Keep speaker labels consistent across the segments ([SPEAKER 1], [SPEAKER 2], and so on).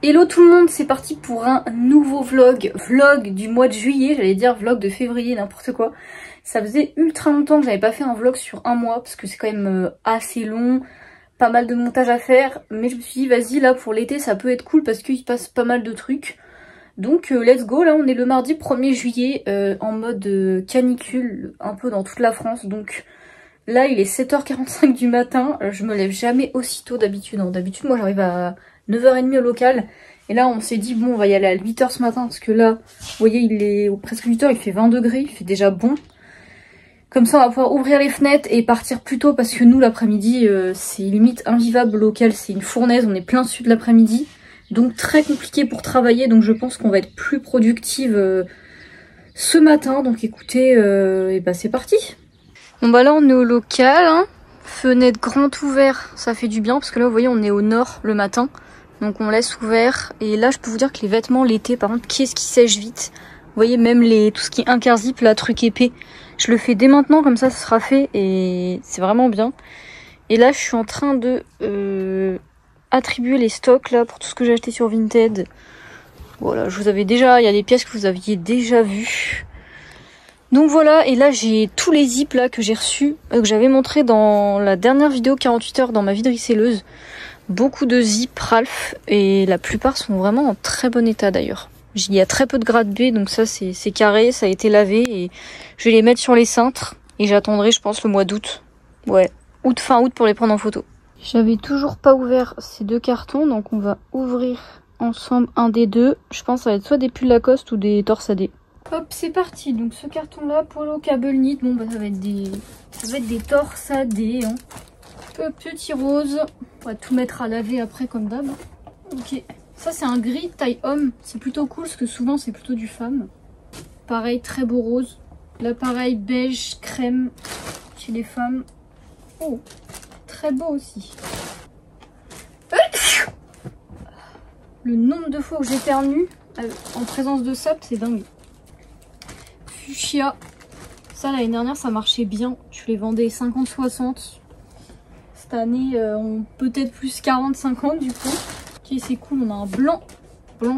[SPEAKER 1] Hello tout le monde, c'est parti pour un nouveau vlog du mois de juillet, j'allais dire vlog de février, n'importe quoi. Ça faisait ultra longtemps que j'avais pas fait un vlog sur un mois parce que c'est quand même assez long, pas mal de montage à faire, mais je me suis dit vas-y là pour l'été ça peut être cool parce qu'il se passe pas mal de trucs. Donc let's go, là on est le mardi 1er juillet en mode canicule un peu dans toute la France, donc là il est 7h45 du matin, je me lève jamais aussitôt d'habitude, d'habitude moi j'arrive à 9h30 au local. Et là on s'est dit bon on va y aller à 8h ce matin parce que là vous voyez il est presque 8h, il fait 20 degrés, il fait déjà bon. Comme ça on va pouvoir ouvrir les fenêtres et partir plus tôt parce que nous l'après-midi c'est limite invivable au local, c'est une fournaise, on est plein sud l'après-midi. Donc très compliqué pour travailler, donc je pense qu'on va être plus productive ce matin. Donc écoutez, et bah c'est parti. Bon bah là on est au local, hein. Fenêtre grand ouvert, ça fait du bien parce que là vous voyez on est au nord le matin. Donc on laisse ouvert. Et là je peux vous dire que les vêtements l'été par contre, qu'est-ce qui sèche vite. Vous voyez même tout ce qui est interzip, là, truc épais. Je le fais dès maintenant, comme ça sera fait et c'est vraiment bien. Et là je suis en train de attribuer les stocks là pour tout ce que j'ai acheté sur Vinted. Voilà, je vous avais déjà, il y a des pièces que vous aviez déjà vues. Donc voilà, et là j'ai tous les zips là que j'ai reçus, que j'avais montré dans la dernière vidéo 48 heures dans ma vie de ricelleuse. Beaucoup de zips Ralph et la plupart sont vraiment en très bon état d'ailleurs. Il y a très peu de grade B, donc ça c'est carré, ça a été lavé et je vais les mettre sur les cintres et j'attendrai je pense le mois d'août. Ouais, fin août pour les prendre en photo. J'avais toujours pas ouvert ces deux cartons, donc on va ouvrir ensemble un des deux. Je pense que ça va être soit des pulls Lacoste ou des torsadés. Hop, c'est parti. Donc ce carton là, Polo Cable Knit, bon bah ça va être des torsadés, hein. Petit rose, on va tout mettre à laver après comme d'hab. Ok, ça c'est un gris taille homme, c'est plutôt cool parce que souvent c'est plutôt du femme. Pareil, très beau rose. Là pareil, beige, crème chez les femmes. Oh, très beau aussi. Le nombre de fois que j'éternue en présence de sap, c'est dingue. Fuchsia, ça l'année dernière ça marchait bien, je les vendais 50-60. Cette année on peut-être plus 40-50 du coup. Ok, c'est cool, on a un blanc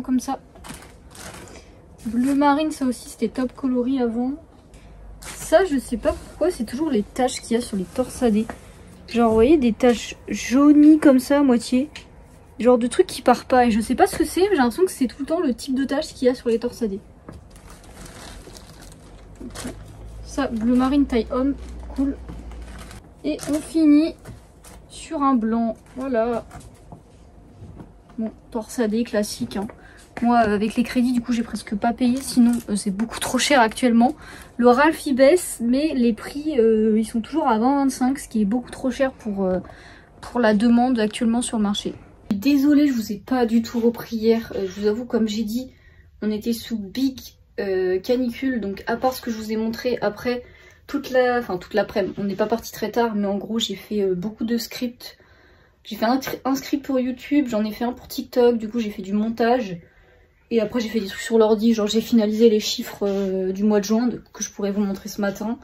[SPEAKER 1] comme ça. Bleu marine, ça aussi c'était top coloris avant. Ça je sais pas pourquoi, c'est toujours les taches qu'il y a sur les torsadés. Genre vous voyez des taches jaunies comme ça à moitié. Genre de trucs qui partent pas et je sais pas ce que c'est, mais j'ai l'impression que c'est tout le temps le type de taches qu'il y a sur les torsadés. Okay. Ça, bleu marine taille homme, cool. Et on finit sur un blanc, voilà. Bon, torsadé classique, hein. Moi avec les crédits du coup j'ai presque pas payé, sinon c'est beaucoup trop cher actuellement. Le Ralph il baisse mais les prix ils sont toujours à 20-25, ce qui est beaucoup trop cher pour la demande actuellement sur le marché. Désolée, je vous ai pas du tout repris hier, je vous avoue comme j'ai dit on était sous big canicule, donc à part ce que je vous ai montré après toute l'après-midi, on n'est pas parti très tard mais en gros j'ai fait beaucoup de scripts. J'ai fait un script pour YouTube, j'en ai fait un pour TikTok, du coup j'ai fait du montage. Et après j'ai fait des trucs sur l'ordi, genre j'ai finalisé les chiffres du mois de juin que je pourrais vous montrer ce matin.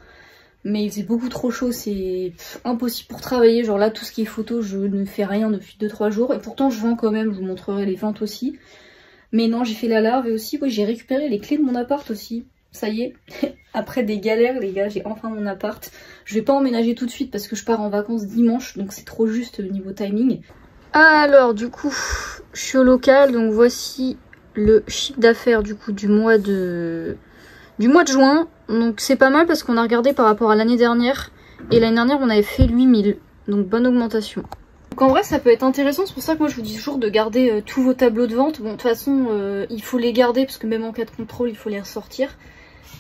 [SPEAKER 1] Mais il faisait beaucoup trop chaud, c'est impossible pour travailler. Genre là tout ce qui est photo, je ne fais rien depuis 2-3 jours. Et pourtant je vends quand même, je vous montrerai les ventes aussi. Mais non, j'ai fait la larve et aussi ouais, j'ai récupéré les clés de mon appart aussi. Ça y est, après des galères les gars, j'ai enfin mon appart. Je vais pas emménager tout de suite parce que je pars en vacances dimanche, donc c'est trop juste niveau timing. Alors du coup, je suis au local, donc voici le chiffre d'affaires du coup du mois de juin. Donc c'est pas mal parce qu'on a regardé par rapport à l'année dernière. Et l'année dernière on avait fait 8000, donc bonne augmentation. Donc en vrai ça peut être intéressant, c'est pour ça que moi je vous dis toujours de garder tous vos tableaux de vente. Bon de toute façon il faut les garder parce que même en cas de contrôle il faut les ressortir.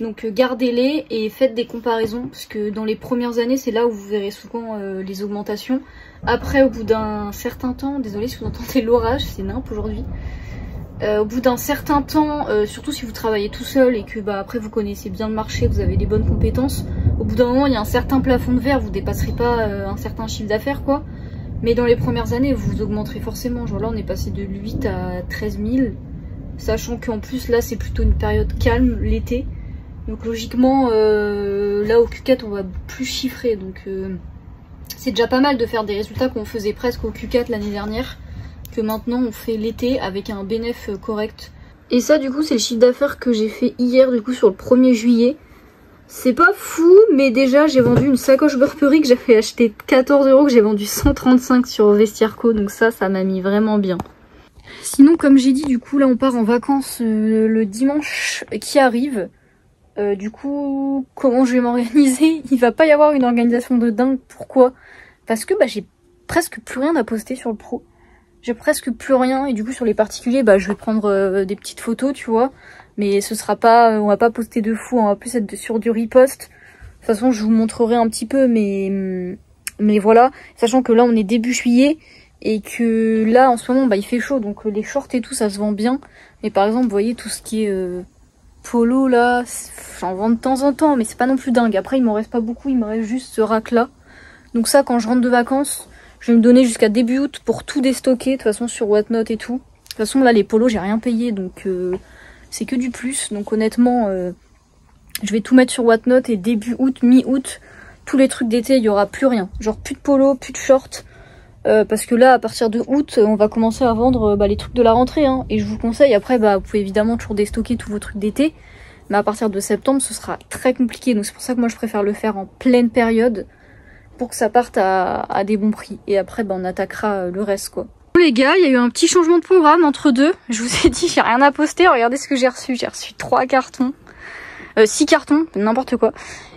[SPEAKER 1] Donc gardez-les et faites des comparaisons parce que dans les premières années c'est là où vous verrez souvent les augmentations. Après au bout d'un certain temps, désolé si vous entendez l'orage, c'est nimp aujourd'hui. Au bout d'un certain temps, surtout si vous travaillez tout seul et que bah, après vous connaissez bien le marché, vous avez des bonnes compétences, au bout d'un moment il y a un certain plafond de verre, vous dépasserez pas un certain chiffre d'affaires quoi. Mais dans les premières années vous augmenterez forcément, genre là on est passé de 8 à 13 000, sachant qu'en plus là c'est plutôt une période calme l'été. Donc logiquement, là au Q4 on va plus chiffrer, donc c'est déjà pas mal de faire des résultats qu'on faisait presque au Q4 l'année dernière. que maintenant on fait l'été avec un bénéf correct. Et ça du coup c'est le chiffre d'affaires que j'ai fait hier du coup sur le 1er juillet. C'est pas fou, mais déjà j'ai vendu une sacoche Burberry que j'avais acheté 14 €, que j'ai vendu 135 sur Vestiaire.co, donc ça m'a mis vraiment bien. Sinon comme j'ai dit du coup là on part en vacances le dimanche qui arrive. Du coup comment je vais m'organiser? Il va pas y avoir une organisation de dingue. Pourquoi? Parce que j'ai presque plus rien à poster sur le pro. J'ai presque plus rien et du coup sur les particuliers je vais prendre des petites photos tu vois. Mais ce sera pas, on va pas poster de fou, on va plus être sur du repost. De toute façon je vous montrerai un petit peu mais voilà. Sachant que là on est début juillet et que là en ce moment il fait chaud donc les shorts et tout ça se vend bien. Mais par exemple vous voyez tout ce qui est polo là, j'en vends de temps en temps mais c'est pas non plus dingue. Après il m'en reste pas beaucoup, il me reste juste ce rack là. Donc ça quand je rentre de vacances, je vais me donner jusqu'à début août pour tout déstocker, de toute façon sur Whatnot et tout. De toute façon là les polos j'ai rien payé donc c'est que du plus. Donc honnêtement je vais tout mettre sur Whatnot et début août, mi-août, tous les trucs d'été il y aura plus rien. Genre plus de polo, plus de shorts. Parce que là à partir de août on va commencer à vendre les trucs de la rentrée hein. Et je vous conseille après vous pouvez évidemment toujours déstocker tous vos trucs d'été. Mais à partir de septembre ce sera très compliqué. Donc c'est pour ça que moi je préfère le faire en pleine période. Pour que ça parte à des bons prix. Et après on attaquera le reste quoi. Bon, les gars, il y a eu un petit changement de programme entre deux. Je vous ai dit j'ai rien à poster. Regardez ce que j'ai reçu. J'ai reçu 3 cartons. 6 cartons, n'importe quoi.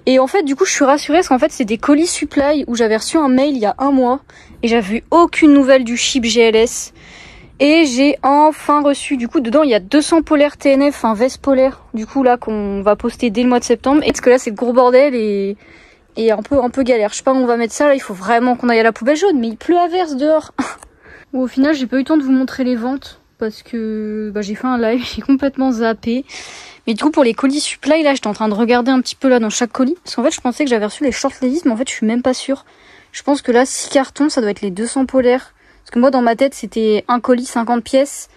[SPEAKER 1] Et en fait du coup je suis rassurée parce qu'en fait c'est des colis supply où j'avais reçu un mail il y a 1 mois. Et j'avais eu aucune nouvelle du ship GLS. Et j'ai enfin reçu, du coup dedans il y a 200 polaires TNF, un veste polaire. Du coup là qu'on va poster dès le mois de septembre. Et parce que là c'est le gros bordel et un peu galère. Je sais pas où on va mettre ça là, il faut vraiment qu'on aille à la poubelle jaune, mais il pleut à verse dehors. Bon, au final j'ai pas eu le temps de vous montrer les ventes parce que j'ai fait un live, j'ai complètement zappé. Mais du coup pour les colis supply là j'étais en train de regarder un petit peu là dans chaque colis. Parce qu'en fait je pensais que j'avais reçu les short ladies mais en fait je suis même pas sûre. Je pense que là 6 cartons ça doit être les 200 polaires. Parce que moi dans ma tête c'était un colis 50 pièces.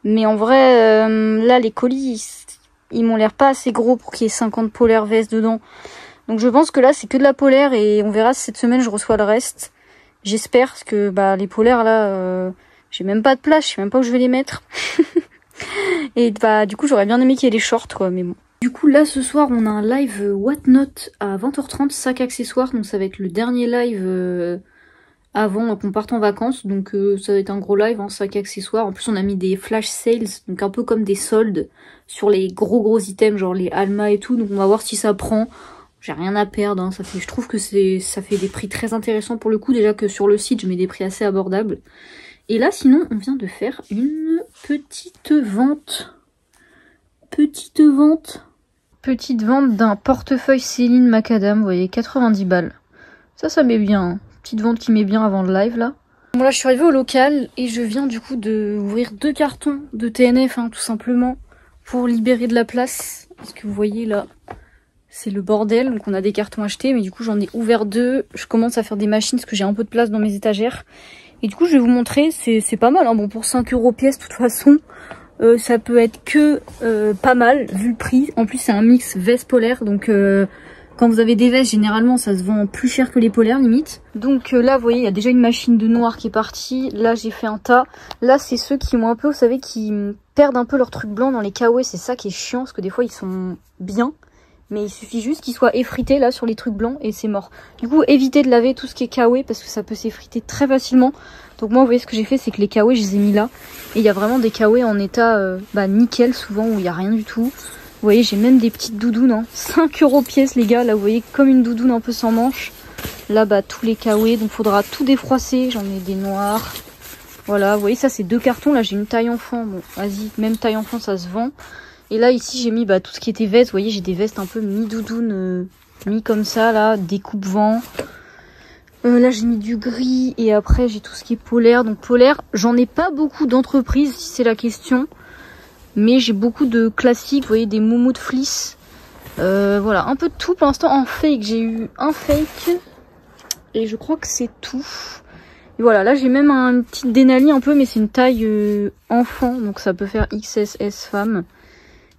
[SPEAKER 1] Mais en vrai là les colis ils m'ont l'air pas assez gros pour qu'il y ait 50 polaires vestes dedans. Donc je pense que là c'est que de la polaire et on verra si cette semaine je reçois le reste. J'espère parce que les polaires là j'ai même pas de place, je sais même pas où je vais les mettre. Et du coup j'aurais bien aimé qu'il y ait des shorts quoi mais bon. Du coup là ce soir on a un live Whatnot à 20h30, sac accessoires, donc ça va être le dernier live avant qu'on parte en vacances. Donc ça va être un gros live en sac accessoires. En plus on a mis des flash sales, donc un peu comme des soldes sur les gros items genre les Alma et tout. Donc on va voir si ça prend. J'ai rien à perdre, hein. Je trouve que ça fait des prix très intéressants pour le coup. Déjà que sur le site, je mets des prix assez abordables. Et là, sinon, on vient de faire une petite vente. Petite vente d'un portefeuille Céline Macadam, vous voyez, 90 balles. Ça met bien. Hein. Petite vente qui met bien avant le live, là. Bon, là, je suis arrivée au local et je viens du coup d'ouvrir 2 cartons de TNF, hein, tout simplement, pour libérer de la place. Parce que vous voyez, là... C'est le bordel, donc on a des cartons achetés, mais du coup j'en ai ouvert 2. Je commence à faire des machines parce que j'ai un peu de place dans mes étagères. Et du coup je vais vous montrer, c'est pas mal, hein. Bon pour 5 € pièce de toute façon, ça peut être que pas mal vu le prix. En plus c'est un mix veste polaire, donc quand vous avez des vestes généralement ça se vend plus cher que les polaires limite. Donc là vous voyez il y a déjà une machine de noir qui est partie, là j'ai fait un tas. Là c'est ceux qui ont un peu, vous savez, qui perdent un peu leur truc blanc dans les KW, c'est ça qui est chiant parce que des fois ils sont bien. Mais il suffit juste qu'il soit effrité là sur les trucs blancs et c'est mort. Du coup évitez de laver tout ce qui est KW parce que ça peut s'effriter très facilement. Donc moi vous voyez ce que j'ai fait c'est que les KW je les ai mis là. Et il y a vraiment des KW en état nickel souvent où il n'y a rien du tout. Vous voyez j'ai même des petites doudounes, hein. 5 € pièce les gars, là vous voyez comme une doudoune un peu sans manche. Là tous les KW, donc faudra tout défroisser, j'en ai des noirs. Voilà vous voyez ça c'est 2 cartons, là j'ai une taille enfant, bon vas-y même taille enfant ça se vend. Et là ici j'ai mis tout ce qui était veste, vous voyez j'ai des vestes un peu mi-doudoune, mis comme ça là, des coupe-vent. Là j'ai mis du gris et après j'ai tout ce qui est polaire. Donc polaire, j'en ai pas beaucoup d'entreprises si c'est la question. Mais j'ai beaucoup de classiques, vous voyez des moumoutes fleece. Voilà, un peu de tout pour l'instant en fake. J'ai eu un fake et je crois que c'est tout. Et voilà, là j'ai même une petite Denali un peu mais c'est une taille enfant. Donc ça peut faire XS femme.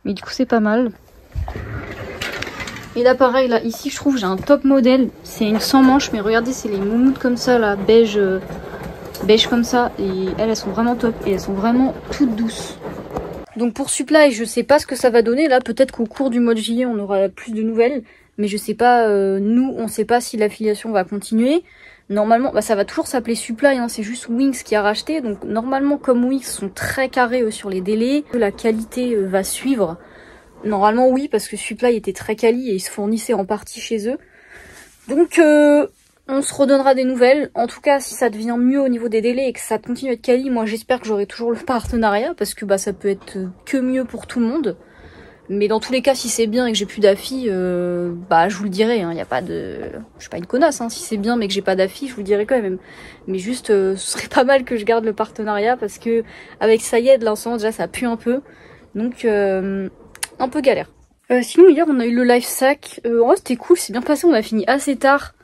[SPEAKER 1] Mais du coup c'est pas mal. Et là pareil, là ici je trouve j'ai un top modèle. C'est une sans manche mais regardez c'est les moumoutes comme ça là, beige beige comme ça. Et elles sont vraiment top et elles sont vraiment toutes douces. Donc pour Supply, je sais pas ce que ça va donner. Là, peut-être qu'au cours du mois de juillet, on aura plus de nouvelles. Mais je sais pas, nous, on sait pas si l'affiliation va continuer. Normalement, bah, ça va toujours s'appeler Supply, hein, c'est juste Winx qui a racheté. Donc normalement, comme Winx sont très carrés sur les délais, la qualité va suivre. Normalement, oui, parce que Supply était très quali et ils se fournissaient en partie chez eux. Donc on se redonnera des nouvelles. En tout cas, si ça devient mieux au niveau des délais et que ça continue à être quali, moi j'espère que j'aurai toujours le partenariat, parce que bah ça peut être que mieux pour tout le monde. Mais dans tous les cas, si c'est bien et que j'ai plus d'affi, bah je vous le dirai, hein, y a pas de... Je suis pas une connasse, hein, si c'est bien mais que j'ai pas d'affi, je vous le dirai quand même. Mais juste, ce serait pas mal que je garde le partenariat, parce que avec Sayed, là en ce moment déjà ça pue un peu. Donc, un peu galère. Sinon hier on a eu le live sac, en vrai c'était cool, c'est bien passé, on a fini assez tard.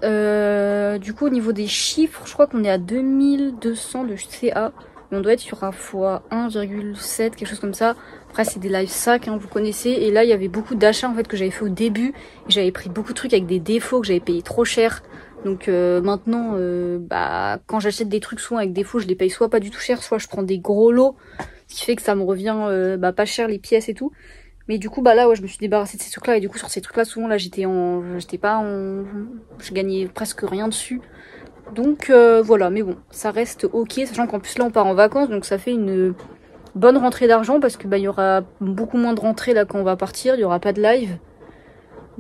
[SPEAKER 1] Du coup au niveau des chiffres, je crois qu'on est à 2200 de CA. On doit être sur un fois 1,7, quelque chose comme ça. Après c'est des live sacs, hein, vous connaissez. Et là il y avait beaucoup d'achats en fait que j'avais fait au début. J'avais pris beaucoup de trucs avec des défauts que j'avais payé trop cher. Donc maintenant, bah, quand j'achète des trucs souvent avec défauts, je les paye soit pas du tout cher, soit je prends des gros lots. Ce qui fait que ça me revient bah, pas cher les pièces et tout. Mais du coup bah là ouais je me suis débarrassée de ces trucs là, et du coup sur ces trucs là souvent là je gagnais presque rien dessus. Donc voilà, mais bon, ça reste ok, sachant qu'en plus là on part en vacances, donc ça fait une bonne rentrée d'argent, parce que bah il y aura beaucoup moins de rentrées là quand on va partir, il y aura pas de live.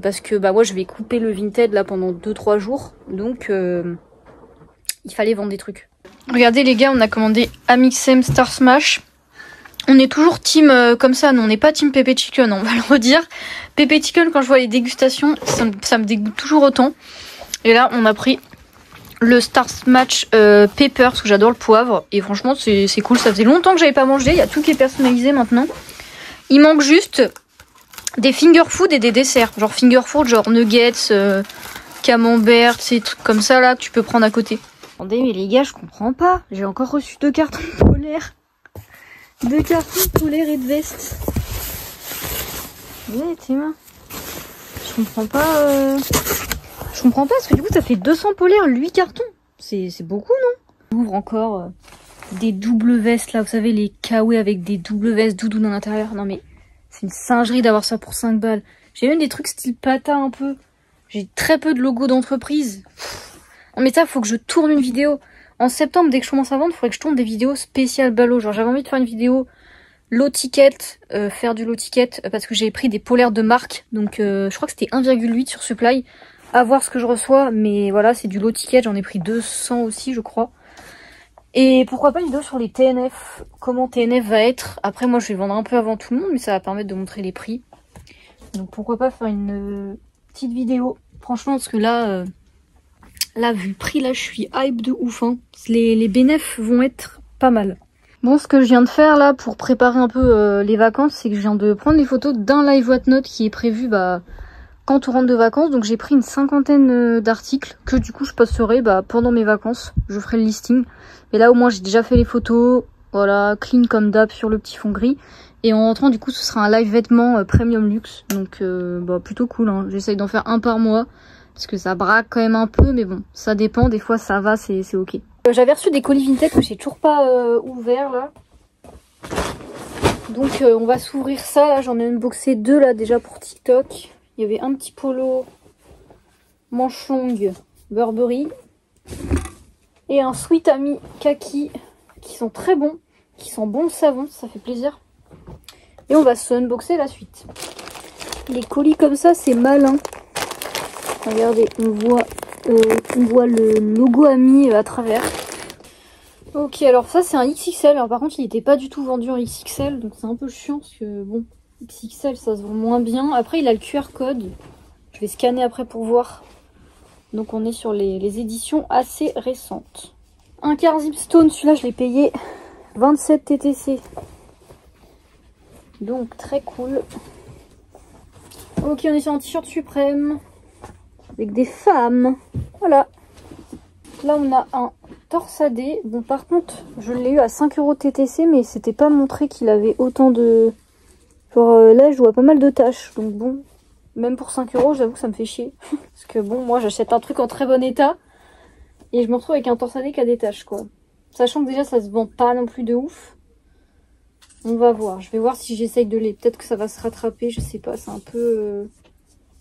[SPEAKER 1] Parce que bah moi je vais couper le Vinted là pendant 2-3 jours, donc il fallait vendre des trucs. Regardez les gars, on a commandé Amixem Star Smash. On est toujours team comme ça, non, on n'est pas team Pepe Chicken, on va le redire. Pepe Chicken, quand je vois les dégustations, ça me dégoûte toujours autant. Et là, on a pris le Star Smash Pepper, parce que j'adore le poivre. Et franchement, c'est cool, ça faisait longtemps que j'avais pas mangé, il y a tout qui est personnalisé maintenant. Il manque juste des finger food et des desserts. Genre finger food, genre nuggets, camembert, ces trucs comme ça là, que tu peux prendre à côté. Attendez, mais les gars, je comprends pas. J'ai encore reçu 2 cartons polaires. 2 cartons polaires et de veste. Ouais, tes mains. Je comprends pas. Je comprends pas, parce que du coup, ça fait 200 polaires, 8 cartons. C'est beaucoup, non? J'ouvre encore des doubles vestes, là. Vous savez, les kawaii avec des doubles vestes doudounes à l'intérieur. Non, mais c'est une singerie d'avoir ça pour 5 balles. J'ai même des trucs style pata un peu. J'ai très peu de logos d'entreprise. Non, mais ça, faut que je tourne une vidéo. En septembre, dès que je commence à vendre, il faudrait que je tourne des vidéos spéciales ballots. Genre, j'avais envie de faire une vidéo low ticket, faire du low ticket, parce que j'ai pris des polaires de marque. Donc, je crois que c'était 1,8 sur Supply. À voir ce que je reçois, mais voilà, c'est du low ticket. J'en ai pris 200 aussi, je crois. Et pourquoi pas une vidéo sur les TNF, comment TNF va être. Après, moi, je vais vendre un peu avant tout le monde, mais ça va permettre de montrer les prix. Donc, pourquoi pas faire une petite vidéo. Franchement, parce que là... Là, vu le prix, là, je suis hype de ouf. Hein. Les bénéfices vont être pas mal. Bon, ce que je viens de faire, là, pour préparer un peu les vacances, c'est que je viens de prendre les photos d'un live Whatnot qui est prévu bah, quand on rentre de vacances. Donc, j'ai pris une 50aine d'articles que, du coup, je posterai bah, pendant mes vacances. Je ferai le listing. Et là, au moins, j'ai déjà fait les photos. Voilà, clean comme d'hab sur le petit fond gris. Et en rentrant, du coup, ce sera un live vêtements premium luxe. Donc, bah, plutôt cool. Hein. J'essaye d'en faire un par mois. Parce que ça braque quand même un peu, mais bon, ça dépend, des fois ça va, c'est ok. J'avais reçu des colis Vinted que j'ai toujours pas ouvert là. Donc on va s'ouvrir ça, là j'en ai unboxé 2 là déjà pour TikTok. Il y avait un petit polo manche longue Burberry. Et un Sweet Ami kaki, qui sont très bons, qui sont bons le savon, ça fait plaisir. Et on va se unboxer la suite. Les colis comme ça, c'est malin. Regardez, on voit le logo Ami à travers. Ok, alors ça c'est un XXL. Alors par contre, il n'était pas du tout vendu en XXL, donc c'est un peu chiant parce que bon, XXL ça se vend moins bien. Après, il a le QR code. Je vais scanner après pour voir. Donc on est sur les éditions assez récentes. Un quart Zipstone, celui-là je l'ai payé 27 TTC. Donc très cool. Ok, on est sur un t-shirt Suprême. Avec des femmes. Voilà. Là, on a un torsadé. Bon, par contre, je l'ai eu à 5 € TTC, mais c'était pas montré qu'il avait autant de... Genre, là, je vois pas mal de taches. Donc bon, même pour 5 €, j'avoue que ça me fait chier. Parce que bon, moi, j'achète un truc en très bon état. Et je me retrouve avec un torsadé qui a des taches, quoi. Sachant que déjà, ça se vend pas non plus de ouf. On va voir. Je vais voir si j'essaye de les... Peut-être que ça va se rattraper, je sais pas. C'est un peu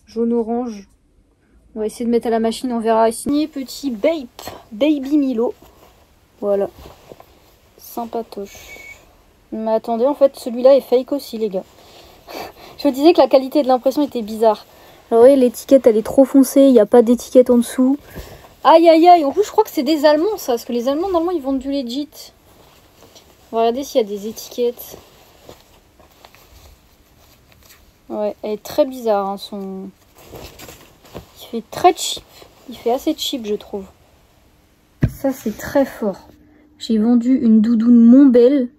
[SPEAKER 1] jaune-orange. On va essayer de mettre à la machine, on verra ici. Petit Baby Milo. Voilà. Sympatoche. Mais attendez, en fait, celui-là est fake aussi, les gars. Je me disais que la qualité de l'impression était bizarre. Alors, oui, l'étiquette, elle est trop foncée. Il n'y a pas d'étiquette en dessous. Aïe, aïe, aïe. En plus, je crois que c'est des Allemands, ça. Parce que les Allemands, normalement, ils vendent du legit. On va regarder s'il y a des étiquettes. Ouais, elle est très bizarre, hein, son... Il fait très cheap. Il fait assez cheap, je trouve. Ça, c'est très fort. J'ai vendu une doudoune Montbel,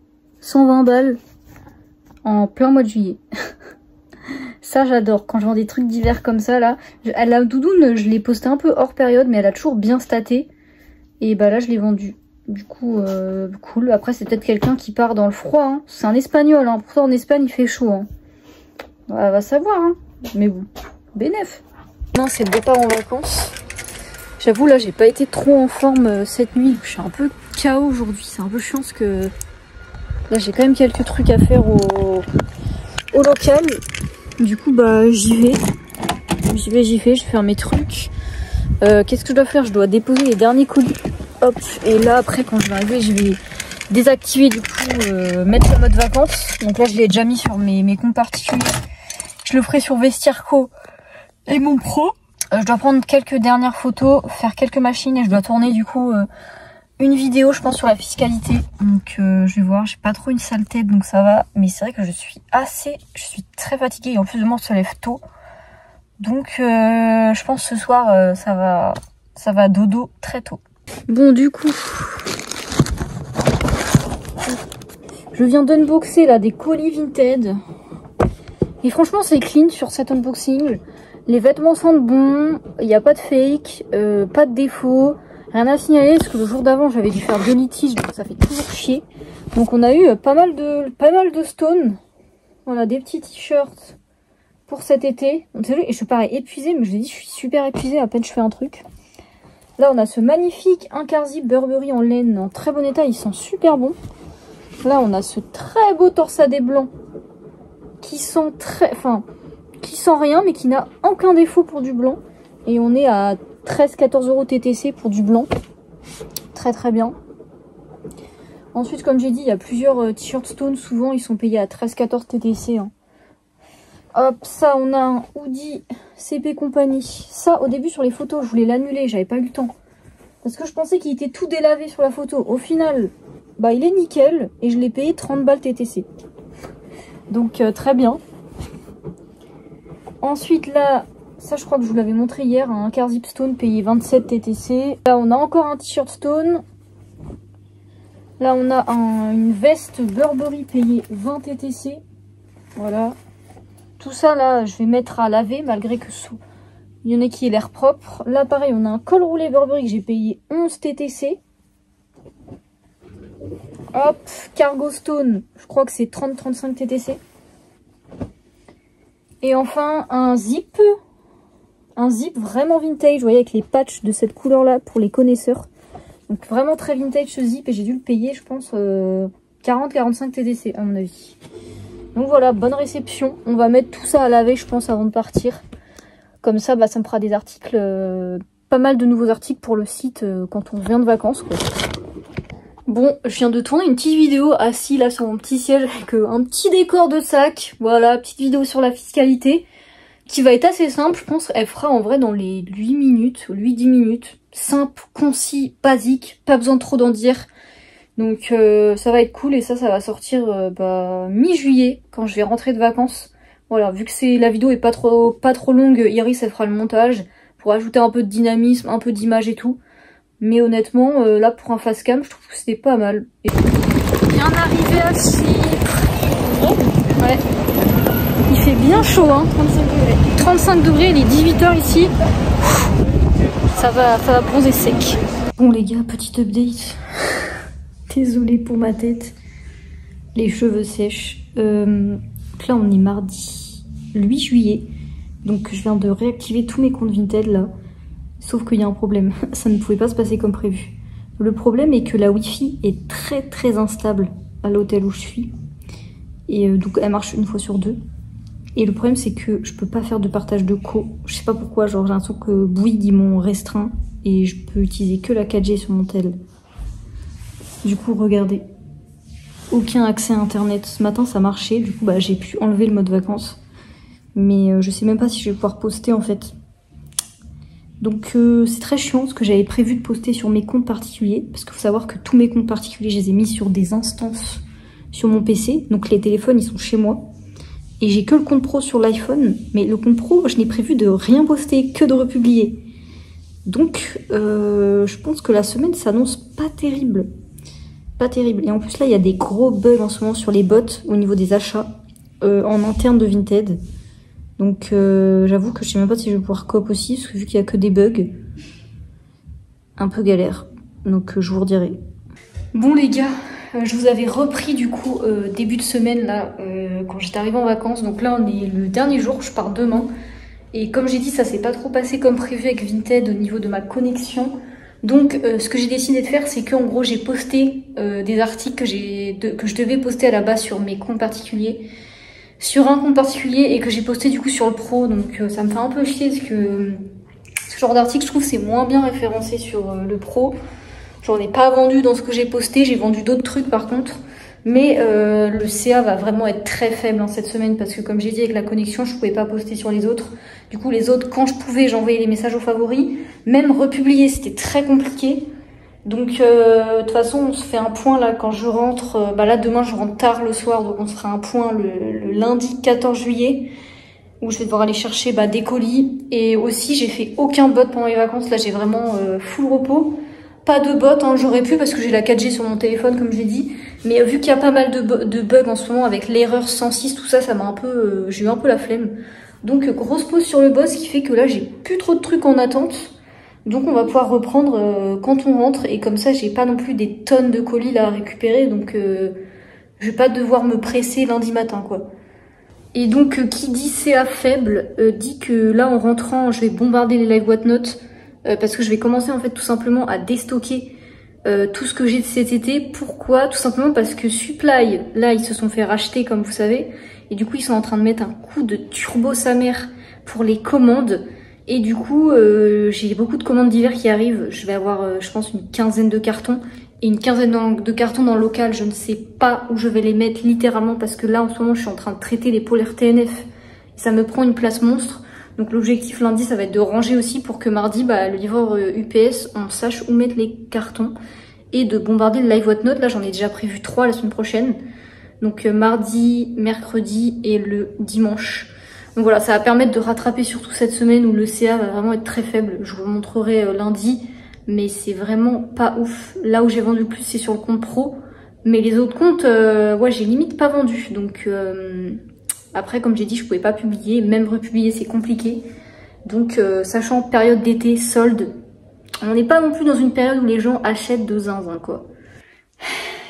[SPEAKER 1] 120 balles, en plein mois de juillet. Ça, j'adore. Quand je vends des trucs d'hiver comme ça, là. La doudoune, je l'ai postée un peu hors période, mais elle a toujours bien staté. Et bah là, je l'ai vendue. Du coup, cool. Après, c'est peut-être quelqu'un qui part dans le froid. Hein. C'est un Espagnol. Hein. Pourtant, en Espagne, il fait chaud. Hein. On va savoir. Hein. Mais bon, bénef. Non, c'est le départ en vacances. J'avoue, là, j'ai pas été trop en forme cette nuit. Je suis un peu KO aujourd'hui. C'est un peu chiant parce que... Là, j'ai quand même quelques trucs à faire au local. Du coup, bah, j'y vais. Je vais faire mes trucs. Qu'est-ce que je dois faire? Je dois déposer les derniers colis. Hop. Et là, après, quand je vais arriver, je vais désactiver, du coup, mettre le mode vacances. Donc là, je l'ai déjà mis sur mes comptes particuliers. Je le ferai sur Vestiaire.co et mon pro. Je dois prendre quelques dernières photos, faire quelques machines et je dois tourner, du coup, une vidéo, je pense, sur la fiscalité. Donc, je vais voir. J'ai pas trop une sale tête, donc ça va. Mais c'est vrai que je suis très fatiguée. Et en plus de moi, on se lève tôt. Donc, je pense que ce soir, ça va dodo très tôt. Bon, du coup, je viens d'unboxer là des colis Vinted. Et franchement, c'est clean sur cet unboxing. Les vêtements sentent bon. Il n'y a pas de fake, pas de défaut. Rien à signaler parce que le jour d'avant, j'avais dû faire 2 litiges, donc ça fait toujours chier. Donc, on a eu pas mal de stones. Voilà, des petits t-shirts pour cet été. Désolée, je parais épuisée, mais je vous ai dit, je suis super épuisée à peine je fais un truc. Là, on a ce magnifique Incarzip Burberry en laine en très bon état. Il sent super bon. Là, on a ce très beau torsadé blanc qui sent qui sent rien, mais qui n'a aucun défaut pour du blanc. Et on est à 13-14 € TTC pour du blanc. Très très bien. Ensuite, comme j'ai dit, il y a plusieurs t-shirts Stone. Souvent, ils sont payés à 13-14 TTC. Hein. Hop, ça, on a un hoodie CP Company. Ça, au début, sur les photos, je voulais l'annuler. J'avais pas eu le temps. Parce que je pensais qu'il était tout délavé sur la photo. Au final, bah, il est nickel. Et je l'ai payé 30 balles TTC. Donc, très bien. Ensuite, là, ça, je crois que je vous l'avais montré hier. Un Incarzip Stone payé 27 TTC. Là, on a encore un t-shirt Stone. Là, on a une veste Burberry payée 20 TTC. Voilà. Tout ça, là, je vais mettre à laver, malgré que il y en a qui aient l'air propre. Là, pareil, on a un col roulé Burberry que j'ai payé 11 TTC. Hop, Cargo Stone, je crois que c'est 30-35 TTC. Et enfin, un zip vraiment vintage, vous voyez, avec les patchs de cette couleur-là pour les connaisseurs. Donc vraiment très vintage ce zip et j'ai dû le payer, je pense, 40-45 TTC à mon avis. Donc voilà, bonne réception. On va mettre tout ça à laver, je pense, avant de partir. Comme ça, bah, ça me fera des articles, pas mal de nouveaux articles pour le site quand on vient de vacances, quoi. Bon, je viens de tourner une petite vidéo assis là sur mon petit siège avec un petit décor de sac. Voilà, petite vidéo sur la fiscalité qui va être assez simple. Je pense qu'elle fera en vrai dans les 8 minutes, 8-10 minutes. Simple, concis, basique, pas besoin de trop d'en dire. Donc ça va être cool et ça va sortir mi-juillet quand je vais rentrer de vacances. Voilà, vu que la vidéo est pas trop longue, Iris elle fera le montage pour ajouter un peu de dynamisme, un peu d'image et tout. Mais honnêtement, là pour un face cam, je trouve que c'était pas mal. Bien arrivé à Chypre. Ouais. Il fait bien chaud, hein, 35 degrés. 35 degrés, il est 18 h ici. Ça va bronzer sec. Bon les gars, petit update. Désolée pour ma tête. Les cheveux sèches. Là on est mardi 8 juillet. Donc je viens de réactiver tous mes comptes Vinted là. Sauf qu'il y a un problème, ça ne pouvait pas se passer comme prévu. Le problème est que la Wi-Fi est très instable à l'hôtel où je suis. Et donc elle marche une fois sur deux. Et le problème c'est que je peux pas faire de partage de co. Je sais pas pourquoi, genre j'ai l'impression que Bouygues ils m'ont restreint. Et je peux utiliser que la 4G sur mon tel. Du coup regardez. Aucun accès à internet. Ce matin ça marchait, du coup bah, j'ai pu enlever le mode vacances. Mais je sais même pas si je vais pouvoir poster en fait. Donc c'est très chiant parce que j'avais prévu de poster sur mes comptes particuliers. Parce qu'il faut savoir que tous mes comptes particuliers, je les ai mis sur des instances sur mon PC. Donc les téléphones, ils sont chez moi. Et j'ai que le compte pro sur l'iPhone. Mais le compte pro, je n'ai prévu de rien poster, que de republier. Donc je pense que la semaine s'annonce pas terrible. Pas terrible. Et en plus là, il y a des gros bugs en ce moment sur les bots au niveau des achats en interne de Vinted. Donc j'avoue que je sais même pas si je vais pouvoir coop aussi, parce que vu qu'il y a que des bugs, un peu galère. Donc je vous redirai. Bon les gars, je vous avais repris du coup début de semaine là, quand j'étais arrivée en vacances. Donc là on est le dernier jour, je pars demain. Et comme j'ai dit, ça s'est pas trop passé comme prévu avec Vinted au niveau de ma connexion. Donc ce que j'ai décidé de faire, c'est qu'en gros j'ai posté des articles que je devais poster à la base sur mes comptes particuliers. Sur un compte particulier et que j'ai posté du coup sur le pro, donc ça me fait un peu chier parce que ce genre d'article je trouve c'est moins bien référencé sur le pro. J'en ai pas vendu dans ce que j'ai posté, j'ai vendu d'autres trucs par contre, mais le CA va vraiment être très faible en cette semaine parce que comme j'ai dit avec la connexion je pouvais pas poster sur les autres. Du coup les autres quand je pouvais j'envoyais les messages aux favoris, même republier c'était très compliqué. Donc de toute façon on se fait un point là quand je rentre, là demain je rentre tard le soir donc on se fera un point le lundi 14 juillet où je vais devoir aller chercher des colis. Et aussi j'ai fait aucun bot pendant les vacances, là j'ai vraiment full repos. Pas de bot, hein, j'aurais pu parce que j'ai la 4G sur mon téléphone comme je l'ai dit, mais vu qu'il y a pas mal de bugs en ce moment avec l'erreur 106 tout ça, ça m'a un peu, j'ai eu un peu la flemme. Donc grosse pause sur le boss, ce qui fait que là j'ai plus trop de trucs en attente. Donc on va pouvoir reprendre quand on rentre et comme ça j'ai pas non plus des tonnes de colis là à récupérer, donc je vais pas devoir me presser lundi matin quoi. Et donc qui dit CA faible dit que là en rentrant je vais bombarder les live Whatnot parce que je vais commencer en fait tout simplement à déstocker tout ce que j'ai de cet été. Pourquoi? Tout simplement parce que Supply, là ils se sont fait racheter comme vous savez et du coup ils sont en train de mettre un coup de turbo sa mère pour les commandes. Et du coup, j'ai beaucoup de commandes d'hiver qui arrivent. Je vais avoir, je pense, une quinzaine de cartons. Et une quinzaine de cartons dans le local. Je ne sais pas où je vais les mettre littéralement. Parce que là, en ce moment, je suis en train de traiter les polaires TNF. Ça me prend une place monstre. Donc l'objectif lundi, ça va être de ranger aussi pour que mardi, le livreur UPS, on sache où mettre les cartons. Et de bombarder le live Whatnot. Là, j'en ai déjà prévu 3 la semaine prochaine. Donc mardi, mercredi et le dimanche. Donc voilà, ça va permettre de rattraper surtout cette semaine où le CA va vraiment être très faible. Je vous le montrerai lundi, mais c'est vraiment pas ouf. Là où j'ai vendu le plus, c'est sur le compte pro. Mais les autres comptes, ouais, j'ai limite pas vendu. Donc après, comme j'ai dit, je pouvais pas publier. Même republier, c'est compliqué. Donc sachant période d'été, solde, on n'est pas non plus dans une période où les gens achètent de zinzin, quoi.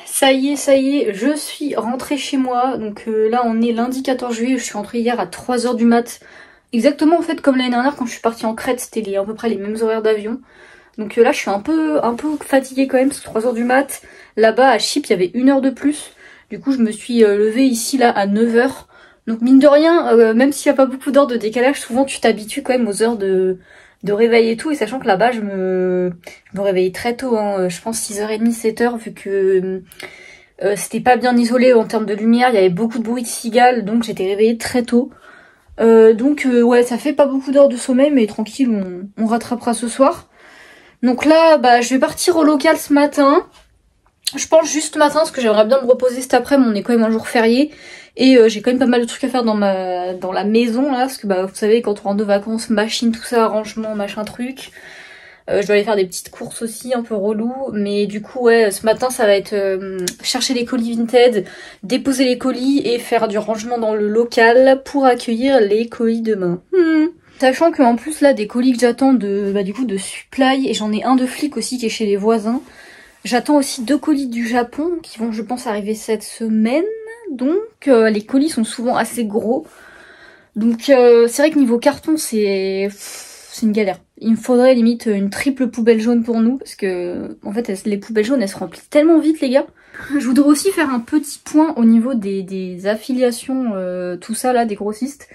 [SPEAKER 1] Ça y est, je suis rentrée chez moi. Donc là, on est lundi 14 juillet. Je suis rentrée hier à 3 h du mat. Exactement en fait comme l'année dernière quand je suis partie en Crète. C'était à peu près les mêmes horaires d'avion. Donc là, je suis un peu fatiguée quand même. C'est 3 h du mat. Là-bas, à Chypre, il y avait 1 heure de plus. Du coup, je me suis levée ici là à 9 h. Donc mine de rien, même s'il n'y a pas beaucoup d'heures de décalage, souvent tu t'habitues quand même aux heures de réveil et tout. Et sachant que là-bas, je me réveillais très tôt, hein, je pense 6h30, 7 h, vu que c'était pas bien isolé en termes de lumière, il y avait beaucoup de bruit de cigales, donc j'étais réveillée très tôt. Ouais, ça fait pas beaucoup d'heures de sommeil, mais tranquille, on rattrapera ce soir. Donc là, je vais partir au local ce matin. Je pense juste matin, parce que j'aimerais bien me reposer cet après-midi, on est quand même un jour férié. Et j'ai quand même pas mal de trucs à faire dans la maison là, parce que vous savez quand on rentre de vacances, machine, tout ça, arrangement, machin truc. Je dois aller faire des petites courses aussi, un peu relou. Mais du coup ouais, ce matin ça va être chercher les colis Vinted, déposer les colis et faire du rangement dans le local pour accueillir les colis demain. Sachant qu'en plus là des colis que j'attends du coup de Supply, et j'en ai un de Flic aussi qui est chez les voisins. J'attends aussi 2 colis du Japon qui vont je pense arriver cette semaine. Donc les colis sont souvent assez gros. Donc c'est vrai que niveau carton c'est c'est une galère. Il me faudrait limite une triple poubelle jaune pour nous, parce que en fait les poubelles jaunes elles se remplissent tellement vite les gars. Je voudrais aussi faire un petit point au niveau des affiliations, tout ça là, des grossistes.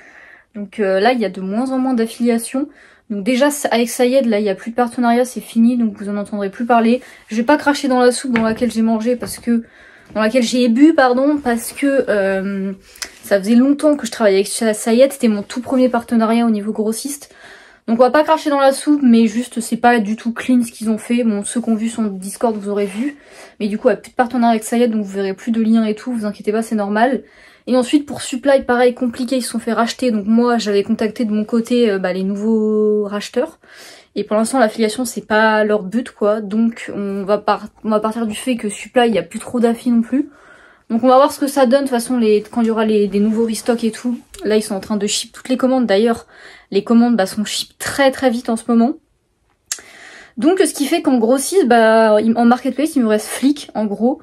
[SPEAKER 1] Donc là il y a de moins en moins d'affiliations. Donc déjà avec Sayed là il n'y a plus de partenariat, c'est fini, donc vous en entendrez plus parler. Je vais pas cracher dans la soupe dans laquelle j'ai mangé dans laquelle j'ai bu pardon, parce que ça faisait longtemps que je travaillais avec Sayed, c'était mon tout premier partenariat au niveau grossiste. Donc on va pas cracher dans la soupe, mais juste c'est pas du tout clean ce qu'ils ont fait. Bon, ceux qui ont vu son Discord vous aurez vu, mais du coup il n'y a plus de partenariat avec Sayed, donc vous verrez plus de liens et tout, vous inquiétez pas, c'est normal. Et ensuite pour Supply, pareil, compliqué, ils se sont fait racheter, donc moi j'avais contacté de mon côté les nouveaux racheteurs. Et pour l'instant l'affiliation c'est pas leur but quoi, donc on va partir du fait que Supply il n'y a plus trop d'affiliés non plus. Donc on va voir ce que ça donne, de toute façon quand il y aura des nouveaux restocks et tout. Là ils sont en train de ship toutes les commandes, d'ailleurs les commandes sont ship très très vite en ce moment. Donc ce qui fait qu'en grossiste, en marketplace il me reste Flick en gros.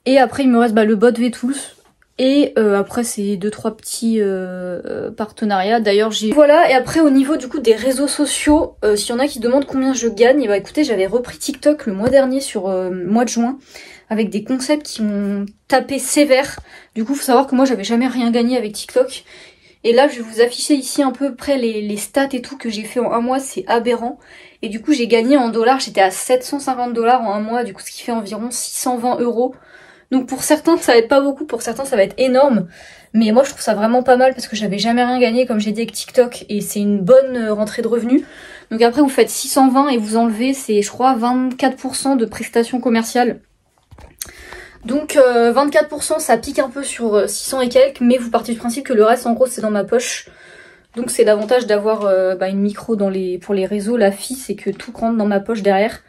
[SPEAKER 1] Et après il me reste le bot VTools. Et après c'est 2-3 petits partenariats. D'ailleurs j'ai... Voilà, et après au niveau du coup des réseaux sociaux, s'il y en a qui se demandent combien je gagne, et écoutez, j'avais repris TikTok le mois dernier sur mois de juin, avec des concepts qui m'ont tapé sévère. Du coup faut savoir que moi j'avais jamais rien gagné avec TikTok. Et là je vais vous afficher ici à peu près les stats et tout que j'ai fait en un mois, c'est aberrant. Et du coup j'ai gagné en dollars, j'étais à 750 $ en un mois, du coup ce qui fait environ 620 €. Donc pour certains ça va être pas beaucoup, pour certains ça va être énorme. Mais moi je trouve ça vraiment pas mal parce que j'avais jamais rien gagné comme j'ai dit avec TikTok. Et c'est une bonne rentrée de revenus. Donc après vous faites 620 et vous enlevez, c'est je crois 24% de prestations commerciales. Donc 24% ça pique un peu sur 600 et quelques, mais vous partez du principe que le reste en gros c'est dans ma poche. Donc c'est l'avantage d'avoir une micro pour les réseaux, la fille, c'est que tout rentre dans ma poche derrière.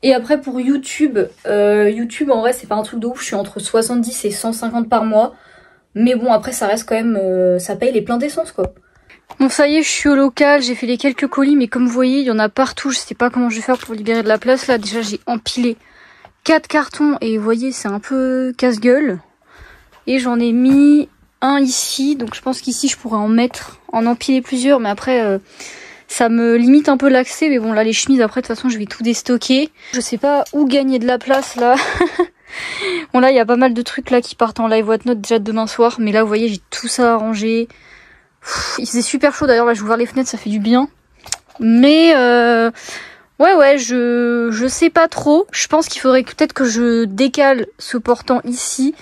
[SPEAKER 1] Et après pour YouTube, YouTube en vrai c'est pas un truc de ouf, je suis entre 70 et 150 par mois. Mais bon après ça reste quand même, ça paye les pleins d'essence quoi. Bon ça y est, je suis au local, j'ai fait les quelques colis, mais comme vous voyez il y en a partout, je sais pas comment je vais faire pour libérer de la place. Là déjà j'ai empilé 4 cartons et vous voyez c'est un peu casse-gueule. Et j'en ai mis un ici, donc je pense qu'ici je pourrais en empiler plusieurs, mais après ça me limite un peu l'accès. Mais bon là les chemises après de toute façon je vais tout déstocker. Je sais pas où gagner de la place là. Bon là il y a pas mal de trucs là qui partent en live Whatnot déjà demain soir, mais là vous voyez j'ai tout ça arrangé. Il faisait super chaud d'ailleurs, là j'ai ouvert les fenêtres, ça fait du bien. Mais ouais, je sais pas trop. Je pense qu'il faudrait peut-être que je décale ce portant ici.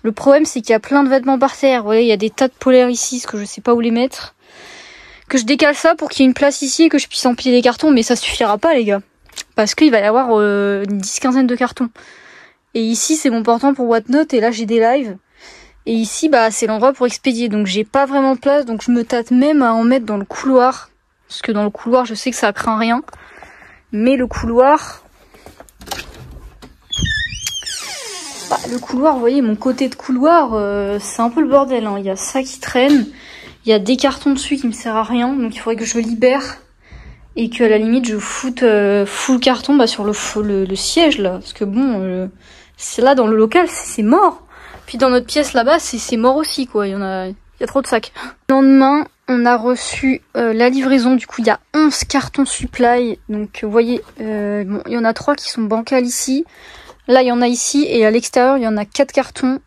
[SPEAKER 1] Le problème c'est qu'il y a plein de vêtements par terre. Vous voyez, il y a des tas de polaires ici, parce que je sais pas où les mettre. Que je décale ça pour qu'il y ait une place ici et que je puisse empiler les cartons, mais ça suffira pas les gars. Parce qu'il va y avoir une 10-15aine de cartons. Et ici c'est mon portant pour Whatnot et là j'ai des lives. Et ici c'est l'endroit pour expédier, donc j'ai pas vraiment de place, donc je me tâte même à en mettre dans le couloir. Parce que dans le couloir je sais que ça craint rien. Mais le couloir... le couloir, vous voyez, mon côté de couloir, c'est un peu le bordel. Hein. Il y a ça qui traîne, il y a des cartons dessus qui me servent à rien, donc il faudrait que je libère. Et que à la limite je foute full carton sur le siège là. Parce que bon, c'est là dans le local, c'est mort. Puis dans notre pièce là-bas, c'est mort aussi quoi. Il y a trop de sacs. Le lendemain, on a reçu la livraison. Du coup, il y a 11 cartons supply. Donc, vous voyez, il y en a 3 qui sont bancales ici. Là, il y en a ici. Et à l'extérieur, il y en a 4 cartons.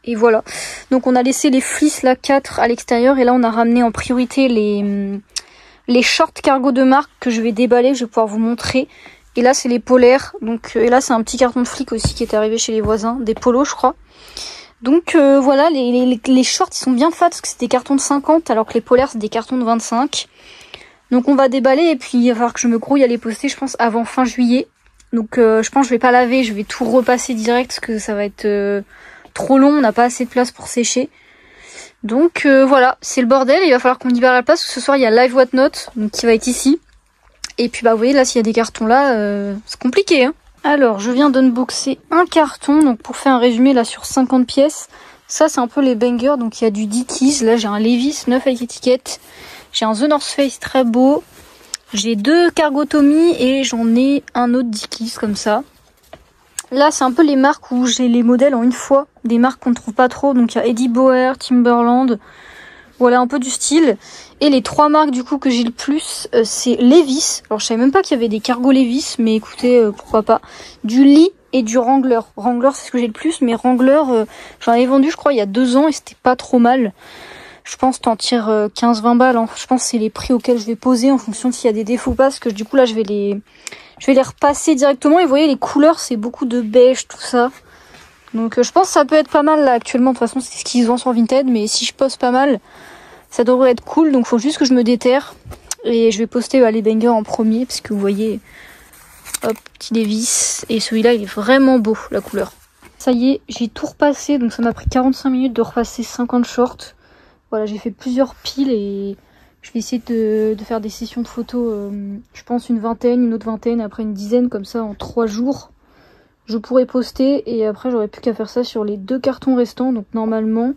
[SPEAKER 1] Et voilà. Donc, on a laissé les fleeces là, 4 à l'extérieur. Et là, on a ramené en priorité les shorts cargo de marque que je vais déballer. Je vais pouvoir vous montrer. Et là, c'est les polaires. Donc, et là, c'est un petit carton de flic aussi qui est arrivé chez les voisins. Des polos, je crois. Donc voilà, les shorts ils sont bien fat parce que c'est des cartons de 50 alors que les polaires c'est des cartons de 25. Donc on va déballer et puis il va falloir que je me grouille à les poster je pense avant fin juillet. Donc je pense que je vais pas laver, je vais tout repasser direct parce que ça va être trop long, on n'a pas assez de place pour sécher. Donc voilà, c'est le bordel, il va falloir qu'on libère la place parce que ce soir il y a live Whatnot donc qui va être ici. Et puis vous voyez là s'il y a des cartons là, c'est compliqué hein. Alors, je viens d'unboxer un carton, donc pour faire un résumé là sur 50 pièces. Ça, c'est un peu les bangers, donc il y a du Dickies. Là, j'ai un Levi's 9 avec étiquette. J'ai un The North Face très beau. J'ai 2 Cargo Tommy et j'en ai un autre Dickies comme ça. Là, c'est un peu les marques où j'ai les modèles en une fois. Des marques qu'on ne trouve pas trop. Donc, il y a Eddie Bauer, Timberland. Voilà un peu du style. Et les 3 marques du coup que j'ai le plus, c'est Levi's. Alors je savais même pas qu'il y avait des cargos Levi's, mais écoutez, pourquoi pas. Du Lee et du Wrangler. Wrangler c'est ce que j'ai le plus, mais Wrangler j'en avais vendu je crois il y a 2 ans et c'était pas trop mal. Je pense t'en tires 15-20 balles. Hein. Je pense que c'est les prix auxquels je vais poser en fonction de s'il y a des défauts ou pas. Parce que du coup là je vais les repasser directement. Et vous voyez les couleurs c'est beaucoup de beige tout ça. Donc je pense que ça peut être pas mal là actuellement. De toute façon c'est ce qu'ils vendent sur Vinted. Mais si je poste pas mal, ça devrait être cool. Donc faut juste que je me déterre. Et je vais poster les bangers en premier. Parce que vous voyez, hop, petit Levi's. Et celui-là il est vraiment beau la couleur. Ça y est, j'ai tout repassé. Donc ça m'a pris 45 minutes de repasser 50 shorts. Voilà, j'ai fait plusieurs piles et je vais essayer de faire des sessions de photos, je pense une vingtaine, une autre vingtaine, après une dizaine, comme ça en 3 jours. Je pourrais poster et après j'aurais plus qu'à faire ça sur les 2 cartons restants. Donc normalement,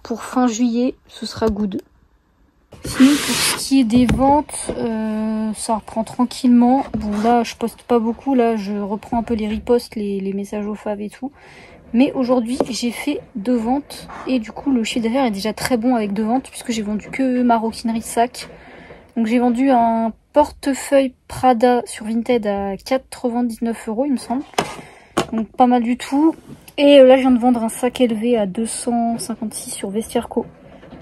[SPEAKER 1] pour fin juillet, ce sera good. Sinon, pour ce qui est des ventes, ça reprend tranquillement. Bon là, je poste pas beaucoup, là je reprends un peu les reposts, les messages aux faves et tout. Mais aujourd'hui, j'ai fait 2 ventes et du coup, le chiffre d'affaires est déjà très bon avec 2 ventes puisque j'ai vendu que maroquinerie sac. Donc j'ai vendu un portefeuille Prada sur Vinted à 99 €, il me semble. Donc pas mal du tout. Et là, je viens de vendre un sac élevé à 256 sur Vestiaire Co.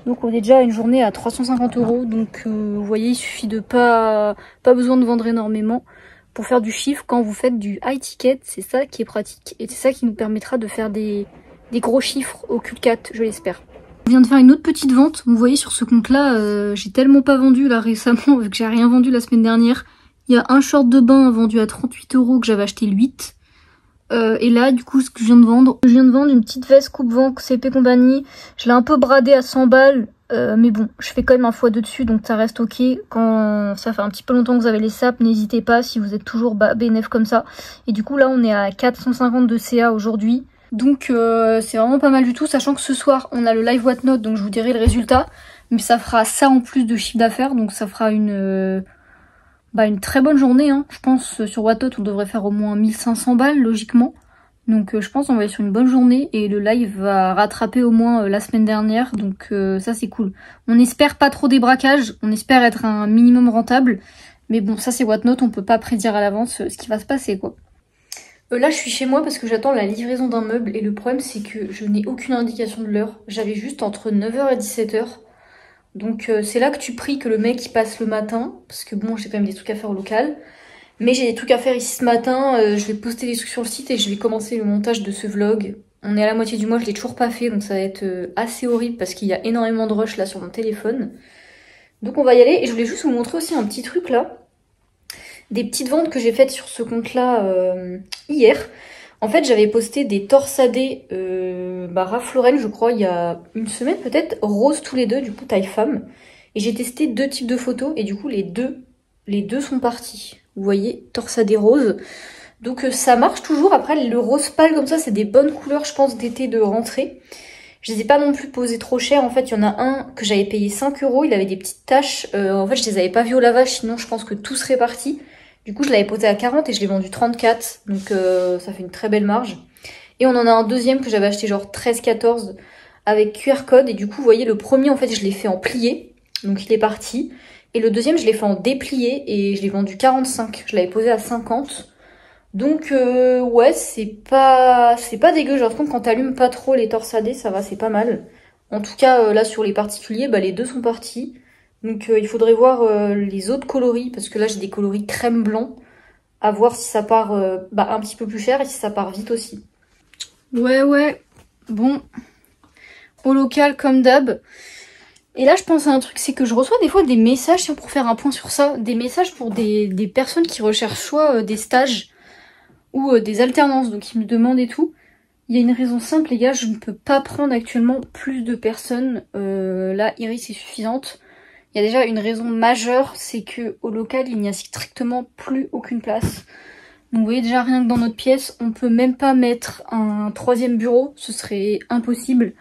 [SPEAKER 1] Donc on est déjà à une journée à 350 €. Donc vous voyez, il suffit de pas besoin de vendre énormément. Pour faire du chiffre, quand vous faites du high ticket, c'est ça qui est pratique. Et c'est ça qui nous permettra de faire des gros chiffres au Q4, je l'espère. Je viens de faire une autre petite vente. Vous voyez sur ce compte-là, j'ai tellement pas vendu là récemment, vu que j'ai rien vendu la semaine dernière. Il y a un short de bain vendu à 38 € que j'avais acheté le 8. Et là, du coup, ce que je viens de vendre, une petite veste coupe-vent CP Compagnie. Je l'ai un peu bradée à 100 balles. Mais bon, je fais quand même un x2 dessus, donc ça reste ok. Quand ça fait un petit peu longtemps que vous avez les sapes, n'hésitez pas si vous êtes toujours bénéf comme ça. Et du coup là on est à 450 de CA aujourd'hui. Donc c'est vraiment pas mal du tout, sachant que ce soir on a le live Whatnot, donc je vous dirai le résultat. Mais ça fera ça en plus de chiffre d'affaires, donc ça fera une très bonne journée. Hein. Je pense sur Whatnot on devrait faire au moins 1500 balles logiquement. Donc je pense qu'on va être sur une bonne journée et le live va rattraper au moins la semaine dernière. Donc ça c'est cool. On espère pas trop des braquages, on espère être un minimum rentable. Mais bon ça c'est Whatnot, on peut pas prédire à l'avance ce qui va se passer quoi. Là je suis chez moi parce que j'attends la livraison d'un meuble et le problème c'est que je n'ai aucune indication de l'heure. J'avais juste entre 9 h et 17 h. Donc c'est là que tu pries que le mec il passe le matin. Parce que bon j'ai quand même des trucs à faire au local. Mais j'ai des trucs à faire ici ce matin, je vais poster des trucs sur le site et je vais commencer le montage de ce vlog. On est à la moitié du mois, je l'ai toujours pas fait, donc ça va être assez horrible parce qu'il y a énormément de rush là sur mon téléphone. Donc on va y aller et je voulais juste vous montrer aussi un petit truc là. Des petites ventes que j'ai faites sur ce compte là hier. En fait j'avais posté des torsadés Ralph Lauren je crois il y a une semaine peut-être, roses tous les deux, du coup taille femme. Et j'ai testé 2 types de photos et du coup les deux sont partis. Vous voyez, torsadé rose. Donc ça marche toujours. Après, le rose pâle comme ça, c'est des bonnes couleurs, je pense, d'été de rentrée. Je les ai pas non plus posés trop cher. En fait, il y en a un que j'avais payé 5 €. Il avait des petites taches. En fait, je les avais pas vus au lavage, sinon je pense que tout serait parti. Du coup, je l'avais posé à 40 et je l'ai vendu 34. Donc ça fait une très belle marge. Et on en a un deuxième que j'avais acheté genre 13-14 avec QR code. Et du coup, vous voyez, le premier, en fait, je l'ai fait en plié. Donc il est parti. Et le deuxième, je l'ai fait en déplié et je l'ai vendu 45. Je l'avais posé à 50. Donc, ouais, c'est pas dégueu. Genre, quand t'allumes pas trop les torsadés, ça va, c'est pas mal. En tout cas, là, sur les particuliers, les deux sont partis. Donc, il faudrait voir les autres coloris. Parce que là, j'ai des coloris crème blanc. À voir si ça part un petit peu plus cher et si ça part vite aussi. Ouais. Bon. Au local, comme d'hab. Et là, je pense à un truc, c'est que je reçois des fois des messages, pour faire un point sur ça, des messages pour des personnes qui recherchent soit des stages ou des alternances, donc ils me demandent et tout. Il y a une raison simple, les gars, je ne peux pas prendre actuellement plus de personnes. Là, Iris est suffisante. Il y a déjà une raison majeure, c'est que au local, il n'y a strictement plus aucune place. Donc vous voyez déjà, rien que dans notre pièce, on peut même pas mettre un 3e bureau, ce serait impossible.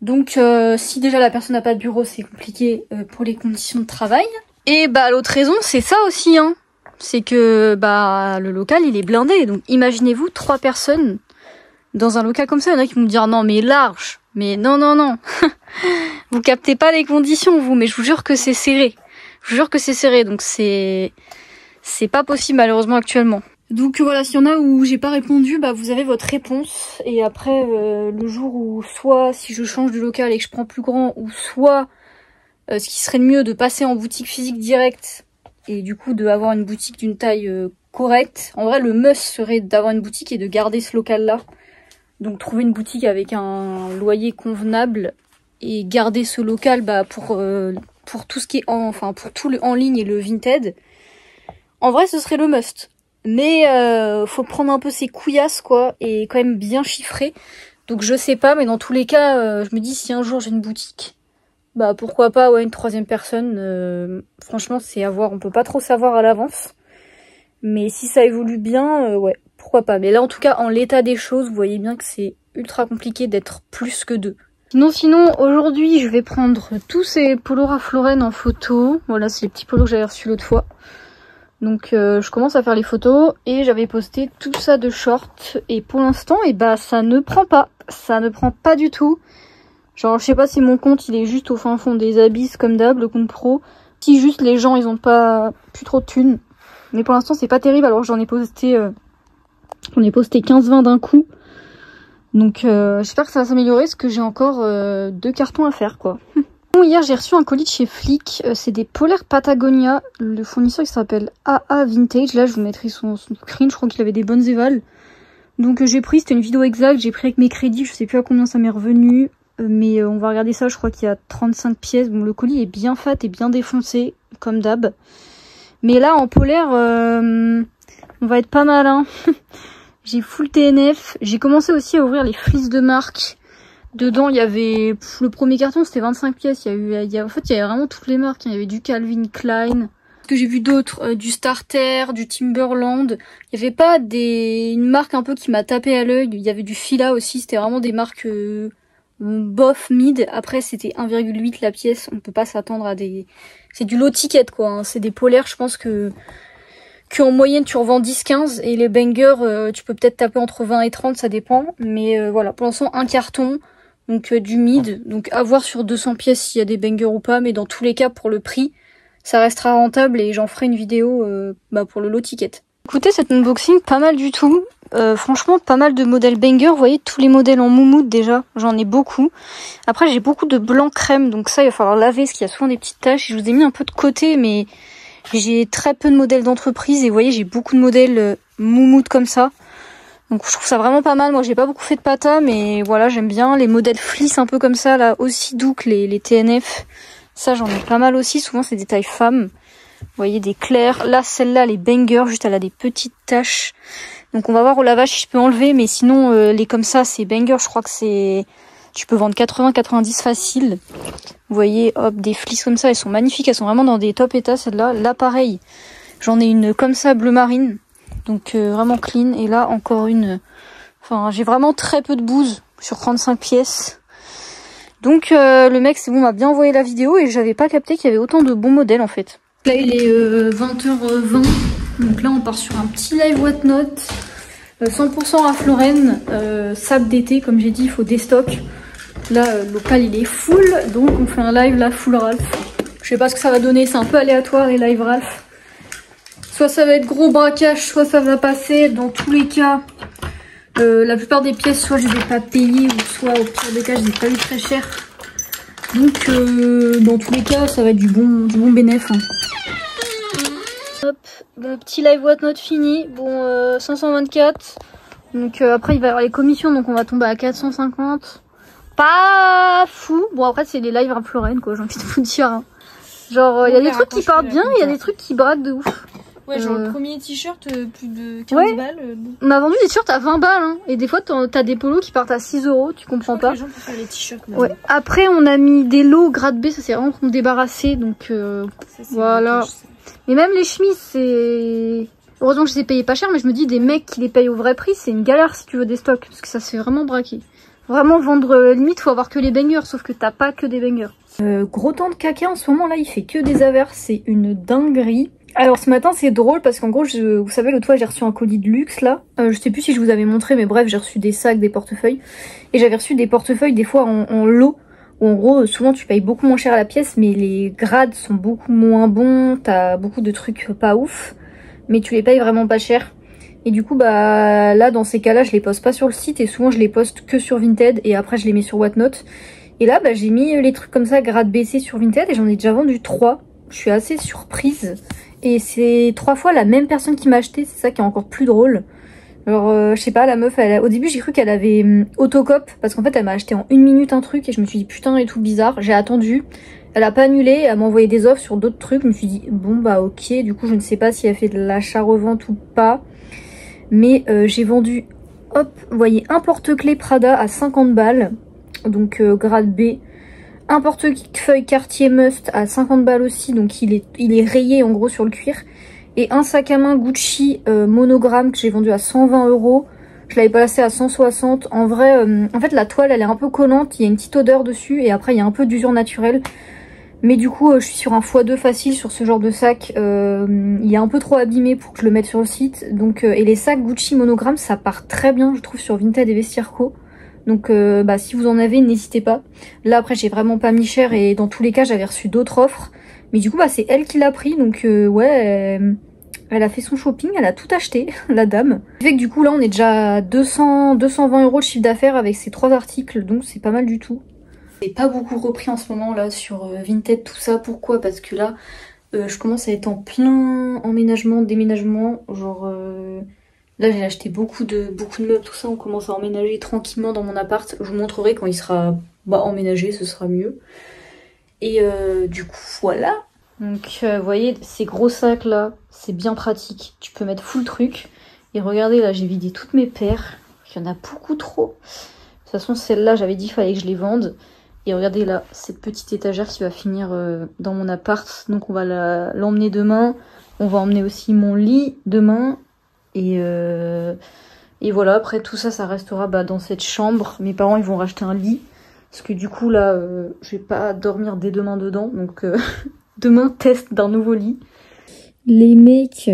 [SPEAKER 1] Donc si déjà la personne n'a pas de bureau, c'est compliqué pour les conditions de travail. Et l'autre raison, c'est ça aussi, hein. C'est que le local il est blindé. Donc imaginez-vous 3 personnes dans un local comme ça. Il y en a qui vont me dire non mais large. Mais non. Vous Vous captez pas les conditions, vous, mais je vous jure que c'est serré. Je vous jure que c'est serré, donc c'est pas possible malheureusement actuellement. Donc voilà, s'il y en a où j'ai pas répondu, bah vous avez votre réponse. Et après, le jour où soit si je change de local et que je prends plus grand, ou soit ce qui serait le mieux de passer en boutique physique directe et du coup d'avoir une boutique d'une taille correcte. En vrai, le must serait d'avoir une boutique et de garder ce local-là. Donc trouver une boutique avec un loyer convenable et garder ce local bah, pour tout ce qui est pour tout le en ligne et le Vinted. En vrai, ce serait le must. Mais faut prendre un peu ses couillasses quoi et quand même bien chiffrer. Donc je sais pas, mais dans tous les cas, je me dis si un jour j'ai une boutique, bah pourquoi pas ouais une troisième personne. Franchement, c'est à voir. On peut pas trop savoir à l'avance. Mais si ça évolue bien, ouais, pourquoi pas. Mais là, en tout cas, en l'état des choses, vous voyez bien que c'est ultra compliqué d'être plus que deux. Sinon, aujourd'hui, je vais prendre tous ces polos Ralph Lauren en photo. Voilà, c'est les petits polos que j'avais reçus l'autre fois. Donc, je commence à faire les photos et j'avais posté tout ça de short. Et pour l'instant, et bah, ça ne prend pas. Ça ne prend pas du tout. Genre, je sais pas si mon compte, il est juste au fin fond des abysses comme d'hab, le compte pro. Si juste les gens, ils ont pas plus trop de thunes. Mais pour l'instant, c'est pas terrible. Alors j'en ai posté, on est posté 15-20 d'un coup. Donc j'espère que ça va s'améliorer parce que j'ai encore 2 cartons à faire quoi. Bon, hier j'ai reçu un colis de chez Flick. C'est des polaires Patagonia. Le fournisseur il s'appelle AA Vintage. Là je vous mettrai son screen. Je crois qu'il avait des bonnes évals. Donc j'ai pris, c'était une vidéo exacte. J'ai pris avec mes crédits. Je sais plus à combien ça m'est revenu. Mais on va regarder ça. Je crois qu'il y a 35 pièces. Bon, le colis est bien fat et bien défoncé comme d'hab. Mais là, en polaire, on va être pas mal, hein. J'ai full TNF. J'ai commencé aussi à ouvrir les fleeces de marque. Dedans, il y avait... le premier carton, c'était 25 pièces. En fait, il y avait vraiment toutes les marques. Il y avait du Calvin Klein. Ce que j'ai vu d'autres, du Starter, du Timberland. Il y avait pas une marque un peu qui m'a tapé à l'œil. Il y avait du Fila aussi. C'était vraiment des marques... bof mid. Après c'était 1,8 la pièce, on peut pas s'attendre à des... C'est du low ticket quoi, hein. C'est des polaires, je pense que en moyenne tu revends 10-15 et les bangers tu peux peut-être taper entre 20 et 30, ça dépend. Mais voilà, pour l'instant un carton, donc du mid, donc à voir sur 200 pièces s'il y a des bangers ou pas, mais dans tous les cas pour le prix ça restera rentable et j'en ferai une vidéo pour le low ticket. Écoutez, cet unboxing pas mal du tout. Franchement pas mal de modèles banger. Vous voyez tous les modèles en moumoute déjà, j'en ai beaucoup. Après j'ai beaucoup de blanc crème, donc ça il va falloir laver parce qu'il y a souvent des petites taches. Je vous ai mis un peu de côté mais j'ai très peu de modèles d'entreprise et vous voyez j'ai beaucoup de modèles moumoute comme ça. Donc je trouve ça vraiment pas mal. Moi j'ai pas beaucoup fait de pata mais voilà j'aime bien. Les modèles fleece un peu comme ça là, aussi doux que les TNF. Ça j'en ai pas mal aussi, souvent c'est des tailles femmes. Vous voyez des clairs. Là celle-là les bangers, juste elle a des petites taches. Donc on va voir au lavage si je peux enlever, mais sinon les comme ça, c'est banger, je crois que c'est... Tu peux vendre 80-90 facile. Vous voyez, hop, des fleeces comme ça, elles sont magnifiques, elles sont vraiment dans des top états celles-là. Là pareil, j'en ai une comme ça, bleu marine, donc vraiment clean. Et là encore une... Enfin, j'ai vraiment très peu de bouse sur 35 pièces. Donc le mec, c'est bon, m'a bien envoyé la vidéo et j'avais pas capté qu'il y avait autant de bons modèles en fait. Là il est 20h20. Donc là on part sur un petit live Whatnot, 100% Ralph Lauren, sable d'été comme j'ai dit, il faut des stocks. Là le local il est full, donc on fait un live là full Ralph. Je sais pas ce que ça va donner, c'est un peu aléatoire les live Ralph. Soit ça va être gros braquage, soit ça va passer. Dans tous les cas, la plupart des pièces soit je les ai pas payées, ou soit au pire des cas je les ai pas eu très cher. Donc dans tous les cas ça va être du bon bénéf. Hein. Hop, bon petit live Whatnot fini, bon 524, donc après il va y avoir les commissions donc on va tomber à 450, pas fou, bon après c'est les lives Ralph Lauren quoi, j'ai envie de vous dire, hein. Genre il y a des trucs qui partent bien, il y a des trucs qui braquent de ouf.
[SPEAKER 2] Ouais genre le premier t-shirt plus de 15 balles.
[SPEAKER 1] On a vendu des t-shirts à 20 balles hein. Et des fois t'as des polos qui partent à 6 €, tu comprends pas.
[SPEAKER 2] Les gens préfèrent les t-shirts.
[SPEAKER 1] Ouais. Après on a mis des lots grade B, ça c'est vraiment qu'on débarrassé donc voilà. Mais même les chemises, c'est... Heureusement que je les ai payées pas cher, mais je me dis des mecs qui les payent au vrai prix, c'est une galère si tu veux des stocks, parce que ça se fait vraiment braquer. Vraiment vendre, limite, faut avoir que les bangers, sauf que t'as pas que des bangers. Gros temps de caca en ce moment, là, il fait que des averses, c'est une dinguerie. Alors ce matin, c'est drôle, parce qu'en gros, vous savez, l'autre fois, j'ai reçu un colis de luxe, là. Je sais plus si je vous avais montré, mais bref, j'ai reçu des sacs, des portefeuilles. Et j'avais reçu des portefeuilles, des fois, en lot. où en gros souvent tu payes beaucoup moins cher à la pièce mais les grades sont beaucoup moins bons, t'as beaucoup de trucs pas ouf, mais tu les payes vraiment pas cher. Et du coup bah là dans ces cas-là je les poste pas sur le site et souvent je les poste que sur Vinted et après je les mets sur Whatnot. Et là bah j'ai mis les trucs comme ça grade baissé sur Vinted et j'en ai déjà vendu 3. Je suis assez surprise et c'est 3 fois la même personne qui m'a acheté, c'est ça qui est encore plus drôle. Alors je sais pas, la meuf au début j'ai cru qu'elle avait autocop parce qu'en fait elle m'a acheté en 1 minute un truc et je me suis dit putain et tout bizarre, j'ai attendu. Elle a pas annulé, elle m'a envoyé des offres sur d'autres trucs, je me suis dit bon bah ok, du coup je ne sais pas si elle fait de l'achat-revente ou pas. Mais j'ai vendu, hop, vous voyez, un porte-clés Prada à 50 balles, donc grade B. Un portefeuille Cartier Must à 50 balles aussi, donc il est rayé en gros sur le cuir. Et un sac à main Gucci monogramme que j'ai vendu à 120 €. Je l'avais placé à 160. En vrai, en fait la toile elle est un peu collante, il y a une petite odeur dessus et après il y a un peu d'usure naturelle. Mais du coup, je suis sur un x2 facile sur ce genre de sac. Il est un peu trop abîmé pour que je le mette sur le site. Donc, et les sacs Gucci monogramme, ça part très bien, je trouve, sur Vinted et Vestiaire Co. Donc, bah, si vous en avez, n'hésitez pas. Là, après, j'ai vraiment pas mis cher et dans tous les cas, j'avais reçu d'autres offres. Mais du coup, bah, c'est elle qui l'a pris. Donc, ouais, elle a fait son shopping, elle a tout acheté, la dame. Ce qui fait que du coup, là, on est déjà à 220 € de chiffre d'affaires avec ces 3 articles. Donc, c'est pas mal du tout. J'ai pas beaucoup repris en ce moment là sur Vinted tout ça, pourquoi? Parce que là je commence à être en plein emménagement, déménagement, genre là j'ai acheté beaucoup de meubles, tout ça, on commence à emménager tranquillement dans mon appart, je vous montrerai quand il sera emménagé, ce sera mieux. Et du coup voilà. Donc vous voyez ces gros sacs là, c'est bien pratique, tu peux mettre full truc. Et regardez là, j'ai vidé toutes mes paires, il y en a beaucoup trop. De toute façon celle-là j'avais dit qu'il fallait que je les vende. Et regardez là, cette petite étagère qui va finir dans mon appart. Donc on va l'emmener demain. On va emmener aussi mon lit demain. Et voilà, après tout ça, ça restera dans cette chambre. Mes parents, ils vont racheter un lit. Parce que du coup là, je vais pas dormir dès demain dedans. Donc demain, test d'un nouveau lit. Les mecs,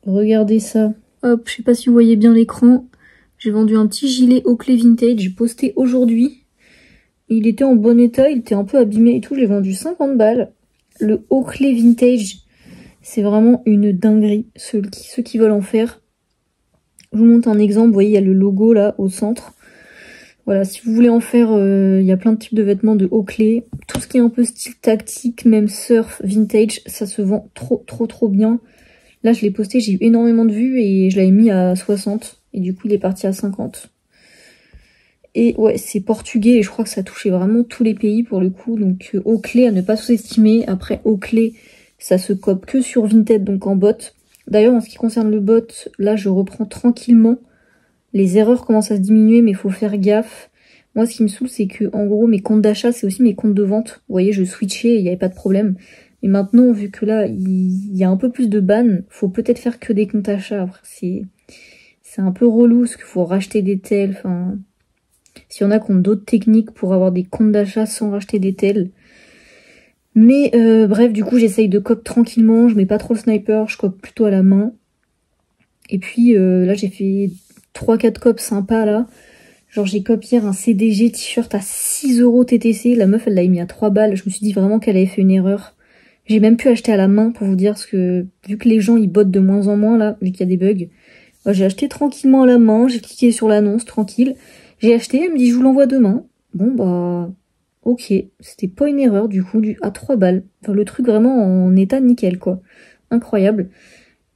[SPEAKER 1] regardez ça. Hop, je sais pas si vous voyez bien l'écran. J'ai vendu un petit gilet Oakley Vintage. J'ai posté aujourd'hui. Il était en bon état, il était un peu abîmé et tout, je l'ai vendu 50 balles. Le Oakley Vintage, c'est vraiment une dinguerie, ceux qui veulent en faire. Je vous montre un exemple, vous voyez, il y a le logo là, au centre. Voilà, si vous voulez en faire, il y a plein de types de vêtements de Oakley. Tout ce qui est un peu style tactique, même surf, vintage, ça se vend trop bien. Là, je l'ai posté, j'ai eu énormément de vues et je l'avais mis à 60. Et du coup, il est parti à 50. Et ouais, c'est portugais et je crois que ça touchait vraiment tous les pays pour le coup. Donc Oakley à ne pas sous-estimer. Après Oakley, ça se cope que sur Vinted, donc en bot. D'ailleurs, en ce qui concerne le bot, là je reprends tranquillement. Les erreurs commencent à se diminuer, mais il faut faire gaffe. Moi, ce qui me saoule, c'est que en gros, mes comptes d'achat, c'est aussi mes comptes de vente. Vous voyez, je switchais et il n'y avait pas de problème. Mais maintenant, vu que là, il y a un peu plus de ban, faut peut-être faire que des comptes achats. Après, c'est un peu relou, parce qu'il faut racheter des tels, enfin... S'il y en a qui ont d'autres techniques pour avoir des comptes d'achat sans racheter des tels. Mais bref, du coup, j'essaye de cop tranquillement. Je mets pas trop le sniper, je cop plutôt à la main. Et puis là, j'ai fait 3-4 cops sympas là. Genre, j'ai cop hier un CDG t-shirt à 6 € TTC. La meuf, elle l'a mis à 3 balles. Je me suis dit vraiment qu'elle avait fait une erreur. J'ai même pu acheter à la main pour vous dire, parce que vu que les gens, ils bottent de moins en moins là, vu qu'il y a des bugs. J'ai acheté tranquillement à la main. J'ai cliqué sur l'annonce, tranquille. J'ai acheté, elle me dit je vous l'envoie demain. Bon bah ok, c'était pas une erreur du coup, à 3 balles. Enfin le truc vraiment en état nickel quoi. Incroyable.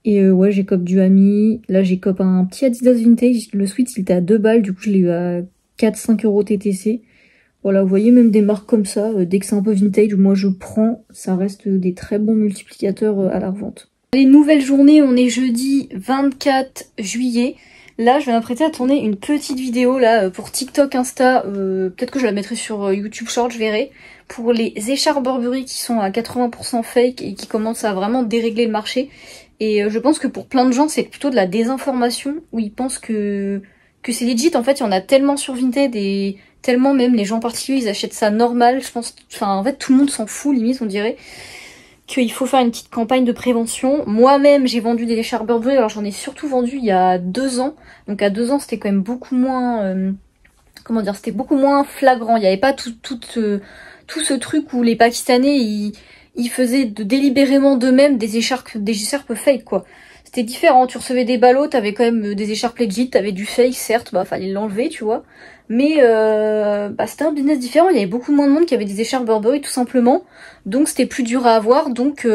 [SPEAKER 1] Et ouais j'ai cop du Ami, là j'ai cop un petit Adidas Vintage, le sweat il était à 2 balles, du coup je l'ai eu à 4-5 € TTC. Voilà, vous voyez même des marques comme ça, dès que c'est un peu vintage, moi je prends, ça reste des très bons multiplicateurs à la revente. Les nouvelles journées, on est jeudi 24 juillet. Là, je vais m'apprêter à tourner une petite vidéo là pour TikTok, Insta, peut-être que je la mettrai sur YouTube Short, je verrai, pour les écharpes Burberry qui sont à 80% fake et qui commencent à vraiment dérégler le marché. Et je pense que pour plein de gens, c'est plutôt de la désinformation, où ils pensent que c'est legit. En fait, il y en a tellement sur Vinted et tellement même les gens particuliers, ils achètent ça normal. Je pense, enfin en fait, tout le monde s'en fout limite, on dirait. Qu'il faut faire une petite campagne de prévention. Moi-même, j'ai vendu des écharpes Burberry, alors j'en ai surtout vendu il y a 2 ans. Donc à 2 ans, c'était quand même beaucoup moins comment dire, c'était beaucoup moins flagrant. Il n'y avait pas tout ce truc où les Pakistanais ils faisaient délibérément d'eux-mêmes des écharpes fake quoi. C'était différent, tu recevais des ballots, t'avais quand même des écharpes legit, t'avais du fake certes, bah fallait l'enlever tu vois. Mais c'était un business différent, il y avait beaucoup moins de monde qui avait des écharpes Burberry tout simplement. Donc c'était plus dur à avoir, donc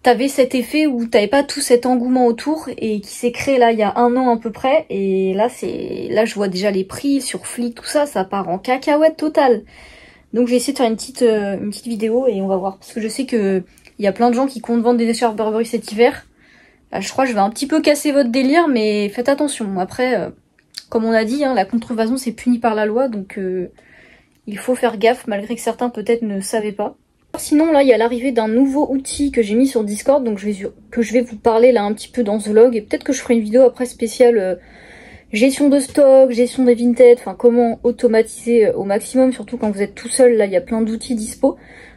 [SPEAKER 1] t'avais cet effet où t'avais pas tout cet engouement autour et qui s'est créé là il y a 1 an à peu près. Et là je vois déjà les prix sur Flick, tout ça, ça part en cacahuète totale. Donc j'ai essayé de faire une petite vidéo et on va voir. Parce que je sais que il y a plein de gens qui comptent vendre des écharpes Burberry cet hiver. Je crois que je vais un petit peu casser votre délire, mais faites attention. Après, comme on a dit, hein, la contrefaçon c'est puni par la loi, donc il faut faire gaffe, malgré que certains peut-être ne savaient pas. Sinon là, il y a l'arrivée d'un nouveau outil que j'ai mis sur Discord, donc que je vais vous parler là un petit peu dans ce vlog, et peut-être que je ferai une vidéo après spéciale gestion de stock, gestion des vintage, enfin comment automatiser au maximum, surtout quand vous êtes tout seul, là il y a plein d'outils dispo.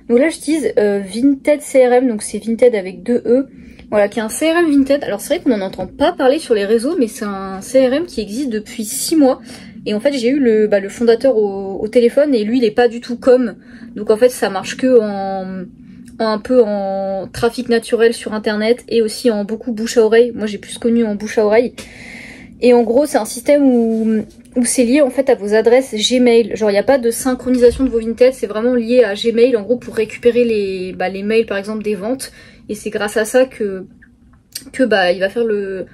[SPEAKER 1] Donc là j'utilise Vinted CRM, donc c'est Vinted avec 2 E. Voilà, qui est un CRM Vinted. Alors c'est vrai qu'on n'en entend pas parler sur les réseaux, mais c'est un CRM qui existe depuis 6 mois. Et en fait j'ai eu le fondateur au téléphone et lui il est pas du tout com. Donc en fait ça marche que un peu en trafic naturel sur internet et aussi en beaucoup bouche à oreille. Moi j'ai plus connu en bouche à oreille. Et en gros c'est un système où c'est lié en fait à vos adresses Gmail. Genre il n'y a pas de synchronisation de vos Vinted, c'est vraiment lié à Gmail en gros pour récupérer les mails par exemple des ventes. Et c'est grâce à ça que il va faire le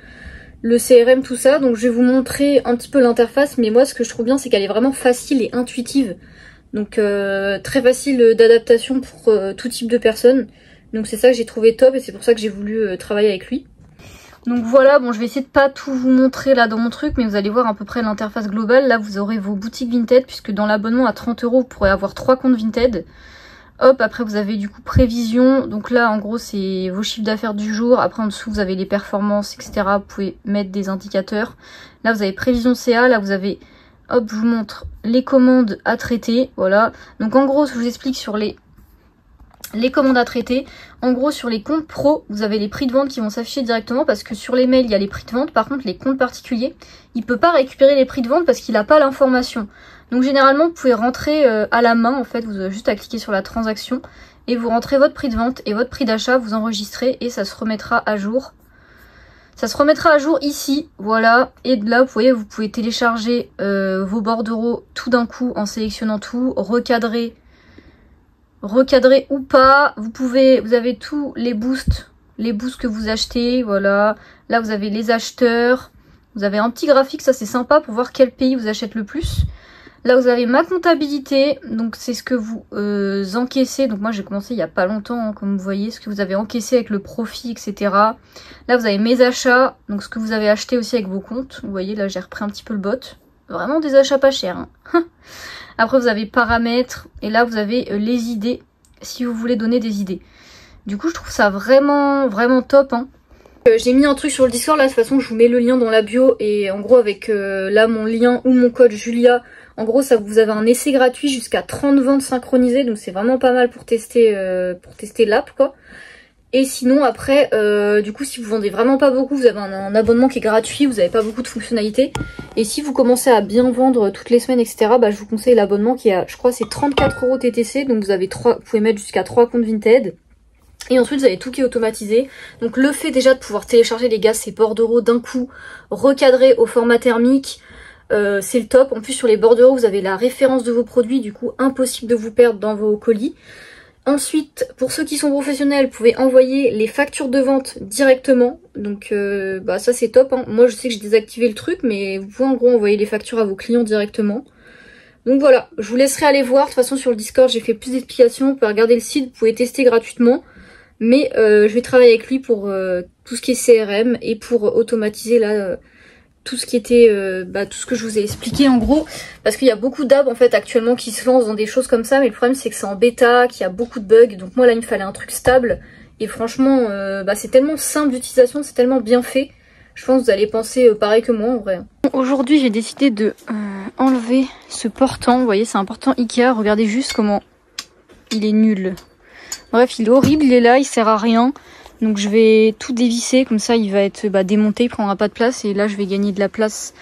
[SPEAKER 1] CRM tout ça. Donc je vais vous montrer un petit peu l'interface, mais moi ce que je trouve bien c'est qu'elle est vraiment facile et intuitive. Donc très facile d'adaptation pour tout type de personnes. Donc c'est ça que j'ai trouvé top et c'est pour ça que j'ai voulu travailler avec lui. Donc voilà, bon je vais essayer de pas tout vous montrer là dans mon truc, mais vous allez voir à peu près l'interface globale. Là vous aurez vos boutiques Vinted, puisque dans l'abonnement à 30 €, vous pourrez avoir 3 comptes Vinted. Hop, après vous avez du coup prévision, donc là en gros c'est vos chiffres d'affaires du jour, après en dessous vous avez les performances etc, vous pouvez mettre des indicateurs. Là vous avez prévision CA, là vous avez, hop je vous montre les commandes à traiter, voilà. Donc en gros je vous explique sur les commandes à traiter, en gros sur les comptes pro vous avez les prix de vente qui vont s'afficher directement parce que sur les mails il y a les prix de vente, par contre les comptes particuliers il peut pas récupérer les prix de vente parce qu'il n'a pas l'information. Donc généralement vous pouvez rentrer à la main en fait, vous avez juste à cliquer sur la transaction et vous rentrez votre prix de vente et votre prix d'achat, vous enregistrez et ça se remettra à jour. Ça se remettra à jour ici, voilà, et là vous voyez vous pouvez télécharger vos bordereaux tout d'un coup en sélectionnant tout, recadrer ou pas, vous avez tous les boosts que vous achetez, voilà. Là vous avez les acheteurs, vous avez un petit graphique, ça c'est sympa pour voir quel pays vous achète le plus. Là vous avez ma comptabilité, donc c'est ce que vous encaissez, donc moi j'ai commencé il y a pas longtemps, hein, comme vous voyez, ce que vous avez encaissé avec le profit, etc. Là vous avez mes achats, donc ce que vous avez acheté aussi avec vos comptes, vous voyez là j'ai repris un petit peu le bot, vraiment des achats pas chers. Hein. Après vous avez paramètres, et là vous avez les idées, si vous voulez donner des idées. Du coup je trouve ça vraiment top. Hein. J'ai mis un truc sur le Discord, là de toute façon je vous mets le lien dans la bio, et en gros avec là mon lien ou mon code Julia, en gros ça vous avez un essai gratuit jusqu'à 30 ventes synchronisées, donc c'est vraiment pas mal pour tester l'app quoi. Et sinon après, du coup si vous vendez vraiment pas beaucoup, vous avez un abonnement qui est gratuit, vous avez pas beaucoup de fonctionnalités. Et si vous commencez à bien vendre toutes les semaines etc, je vous conseille l'abonnement qui a, je crois c'est 34 € TTC, donc vous pouvez mettre jusqu'à 3 comptes Vinted. Et ensuite vous avez tout qui est automatisé. Donc le fait déjà de pouvoir télécharger les gars ces bordereaux d'un coup, recadrés au format thermique, c'est le top. En plus sur les bordereaux vous avez la référence de vos produits, du coup impossible de vous perdre dans vos colis. Ensuite, pour ceux qui sont professionnels, vous pouvez envoyer les factures de vente directement. Donc ça c'est top. Hein. Moi je sais que j'ai désactivé le truc, mais vous pouvez en gros envoyer les factures à vos clients directement. Donc voilà, je vous laisserai aller voir. De toute façon sur le Discord j'ai fait plus d'explications. Vous pouvez regarder le site, vous pouvez tester gratuitement. Mais je vais travailler avec lui pour tout ce qui est CRM et pour automatiser là tout ce qui était tout ce que je vous ai expliqué en gros, parce qu'il y a beaucoup d'apps en fait actuellement qui se lancent dans des choses comme ça, mais le problème c'est que c'est en bêta, qu'il y a beaucoup de bugs, donc moi là il me fallait un truc stable et franchement c'est tellement simple d'utilisation, c'est tellement bien fait, je pense que vous allez penser pareil que moi en vrai. Aujourd'hui j'ai décidé de enlever ce portant, vous voyez c'est un portant Ikea, regardez juste comment il est nul. Bref, il est horrible, il est là, il sert à rien. Donc je vais tout dévisser, comme ça il va être démonté, il prendra pas de place. Et là je vais gagner de la place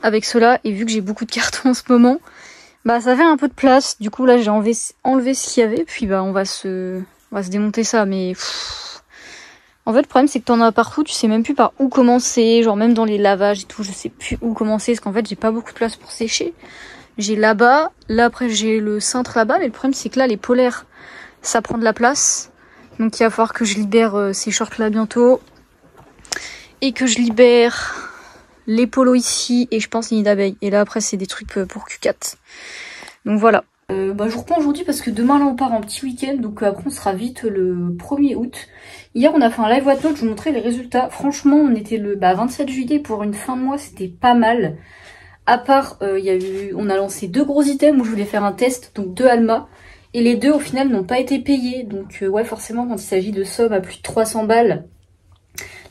[SPEAKER 1] avec cela. Et vu que j'ai beaucoup de cartons en ce moment, bah ça fait un peu de place. Du coup là j'ai enlevé ce qu'il y avait. Puis bah on va se démonter ça. Mais en fait le problème c'est que t'en as partout. Tu sais même plus par où commencer. Genre même dans les lavages et tout, je sais plus où commencer. Parce qu'en fait j'ai pas beaucoup de place pour sécher. J'ai là-bas. Là après j'ai le cintre là-bas. Mais le problème c'est que là les polaires, ça prend de la place. Donc il va falloir que je libère ces shorts là bientôt. Et que je libère les polos ici. Et je pense les nids d'abeilles. Et là après c'est des trucs pour Q4. Donc voilà. Je vous reprends aujourd'hui parce que demain là on part en petit week-end. Donc après on sera vite le 1er août. Hier on a fait un live Whatnot. Je vous montrais les résultats. Franchement on était le 27 juillet pour une fin de mois. C'était pas mal. À part on a lancé 2 gros items où je voulais faire un test. Donc 2 Alma. Et les 2 au final n'ont pas été payés. Donc ouais forcément quand il s'agit de sommes à plus de 300 balles.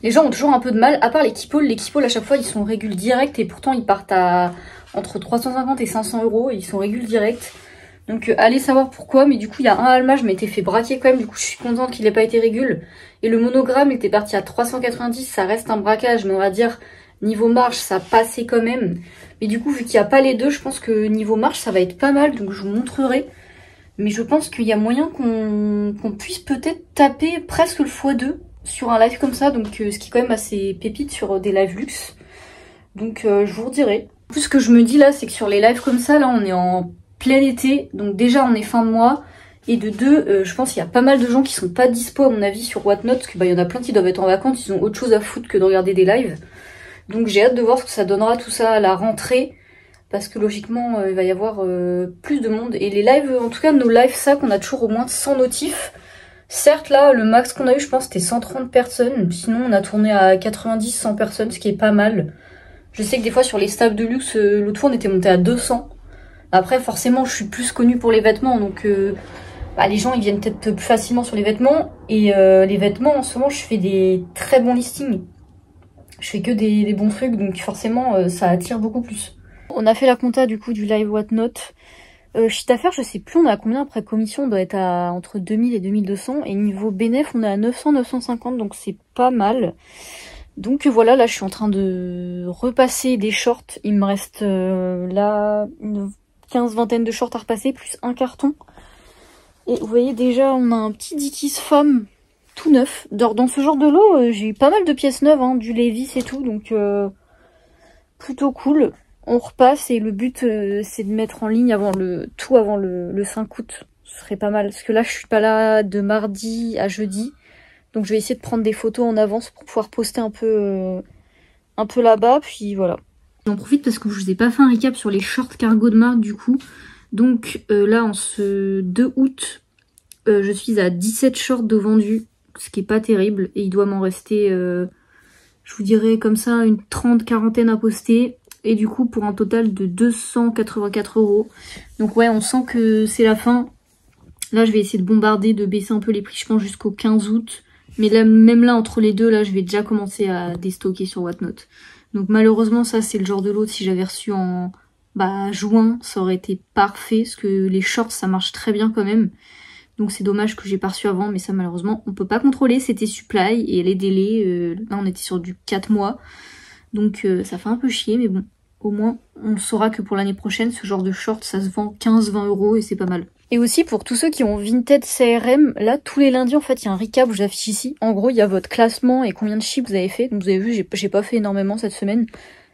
[SPEAKER 1] Les gens ont toujours un peu de mal, à part les keepalls. Les keepalls à chaque fois ils sont régul direct et pourtant ils partent à entre 350 et 500 euros et ils sont régul direct. Donc allez savoir pourquoi, mais du coup il y a un Alma, je m'étais fait braquer quand même, du coup je suis contente qu'il n'ait pas été régul. Et le monogramme était parti à 390, ça reste un braquage, mais on va dire niveau marge ça passait quand même. Mais du coup vu qu'il n'y a pas les deux, je pense que niveau marge ça va être pas mal, donc je vous montrerai. Mais je pense qu'il y a moyen qu'on puisse peut-être taper presque le x2 sur un live comme ça, donc ce qui est quand même assez pépite sur des lives luxe. Donc je vous redirai. En plus ce que je me dis là, c'est que sur les lives comme ça, là on est en plein été, donc déjà on est fin de mois. Et de deux, je pense qu'il y a pas mal de gens qui sont pas dispo à mon avis sur Whatnot, parce que bah, y en a plein qui doivent être en vacances, ils ont autre chose à foutre que de regarder des lives. Donc j'ai hâte de voir ce que ça donnera tout ça à la rentrée. Parce que logiquement il va y avoir plus de monde. Et les lives, en tout cas nos lives sacs, on a toujours au moins 100 notifs. Certes là le max qu'on a eu je pense c'était 130 personnes. Sinon on a tourné à 90-100 personnes, ce qui est pas mal. Je sais que des fois sur les staffs de luxe, l'autre fois on était monté à 200. Après forcément je suis plus connue pour les vêtements. Donc les gens ils viennent peut-être plus facilement sur les vêtements. Et les vêtements en ce moment je fais des très bons listings. Je fais que des bons trucs, donc forcément ça attire beaucoup plus. On a fait la compta du coup du live Whatnot. Chiffre d'affaires, je sais plus on est à combien après commission, on doit être à entre 2000 et 2200. Et niveau bénéf, on est à 900-950, donc c'est pas mal. Donc voilà, là je suis en train de repasser des shorts. Il me reste là une 15-20 de shorts à repasser, plus un carton. Et vous voyez déjà, on a un petit Dickies femme tout neuf. Dans ce genre de lot, j'ai eu pas mal de pièces neuves, hein, du Levi's et tout, donc plutôt cool. On repasse et le but c'est de mettre en ligne avant le 5 août. Ce serait pas mal. Parce que là je suis pas là de mardi à jeudi. Donc je vais essayer de prendre des photos en avance pour pouvoir poster un peu là-bas. Puis voilà. J'en profite parce que je vous ai pas fait un récap sur les shorts cargo de marque du coup. Donc là en ce 2 août, je suis à 17 shorts de vendus. Ce qui est pas terrible. Et il doit m'en rester, je vous dirais comme ça, une 30-40 à poster. Et du coup pour un total de 284 euros. Donc ouais on sent que c'est la fin. Là je vais essayer de bombarder, de baisser un peu les prix je pense jusqu'au 15 août. Mais là, même là entre les deux là je vais déjà commencer à déstocker sur Whatnot. Donc malheureusement ça c'est le genre de lot, si j'avais reçu en juin ça aurait été parfait. Parce que les shorts ça marche très bien quand même. Donc c'est dommage que j'ai pas reçu avant. Mais ça malheureusement on peut pas contrôler, c'était supply. Et les délais, là on était sur du 4 mois. Donc ça fait un peu chier mais bon. Au moins, on saura que pour l'année prochaine, ce genre de short, ça se vend 15-20 euros et c'est pas mal. Et aussi, pour tous ceux qui ont Vinted CRM, là, tous les lundis, en fait, il y a un recap où j'affiche ici. En gros, il y a votre classement et combien de chiffres vous avez fait. Donc, vous avez vu, j'ai pas fait énormément cette semaine.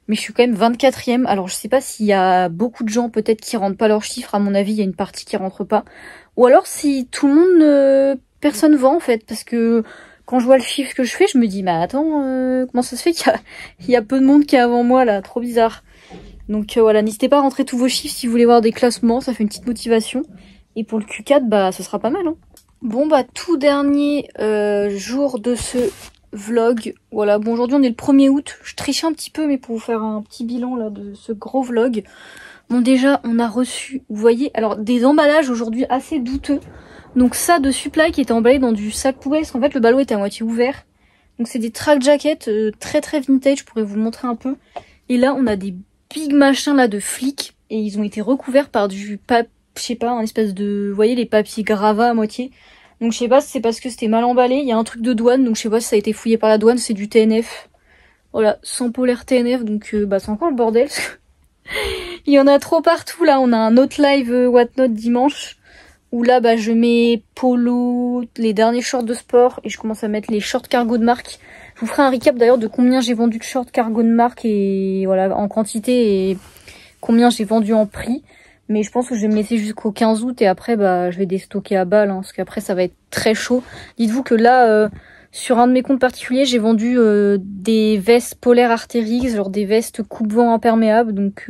[SPEAKER 1] Mais je suis quand même 24e. Alors, je sais pas s'il y a beaucoup de gens, peut-être, qui rentrent pas leurs chiffres. À mon avis, il y a une partie qui rentre pas. Ou alors, si tout le monde... personne vend, en fait. Parce que... quand je vois le chiffre que je fais, je me dis, mais attends, comment ça se fait qu'il y a peu de monde qui est avant moi, là. Trop bizarre. Donc voilà, n'hésitez pas à rentrer tous vos chiffres si vous voulez voir des classements, ça fait une petite motivation. Et pour le Q4, ce sera pas mal. Hein. Bon tout dernier jour de ce vlog. Voilà, bon aujourd'hui on est le 1er août. Je triche un petit peu, mais pour vous faire un petit bilan là de ce gros vlog. Bon déjà, on a reçu, vous voyez, alors des emballages aujourd'hui assez douteux. Donc ça de Supply qui était emballé dans du sac poubelle, parce qu'en fait le ballot était à moitié ouvert. Donc c'est des track jackets très vintage, je pourrais vous le montrer un peu. Et là on a des big machins là de flics et ils ont été recouverts par du je sais pas, un espèce de, vous voyez les papiers gravats à moitié. Donc je sais pas si c'est parce que c'était mal emballé, il y a un truc de douane, donc je sais pas si ça a été fouillé par la douane, c'est du TNF. Voilà, sans polaire TNF, donc c'est encore le bordel. Il y en a trop partout là. On a un autre live Whatnot dimanche où là bah je mets polo, les derniers shorts de sport et je commence à mettre les shorts cargo de marque. Je vous ferai un recap d'ailleurs de combien j'ai vendu de shorts cargo de marque et voilà en quantité et combien j'ai vendu en prix. Mais je pense que je vais me laisser jusqu'au 15 août et après bah je vais déstocker à balle parce qu'après ça va être très chaud. Dites-vous que là sur un de mes comptes particuliers j'ai vendu des vestes polaires Arc'teryx, genre des vestes coupe-vent imperméables, donc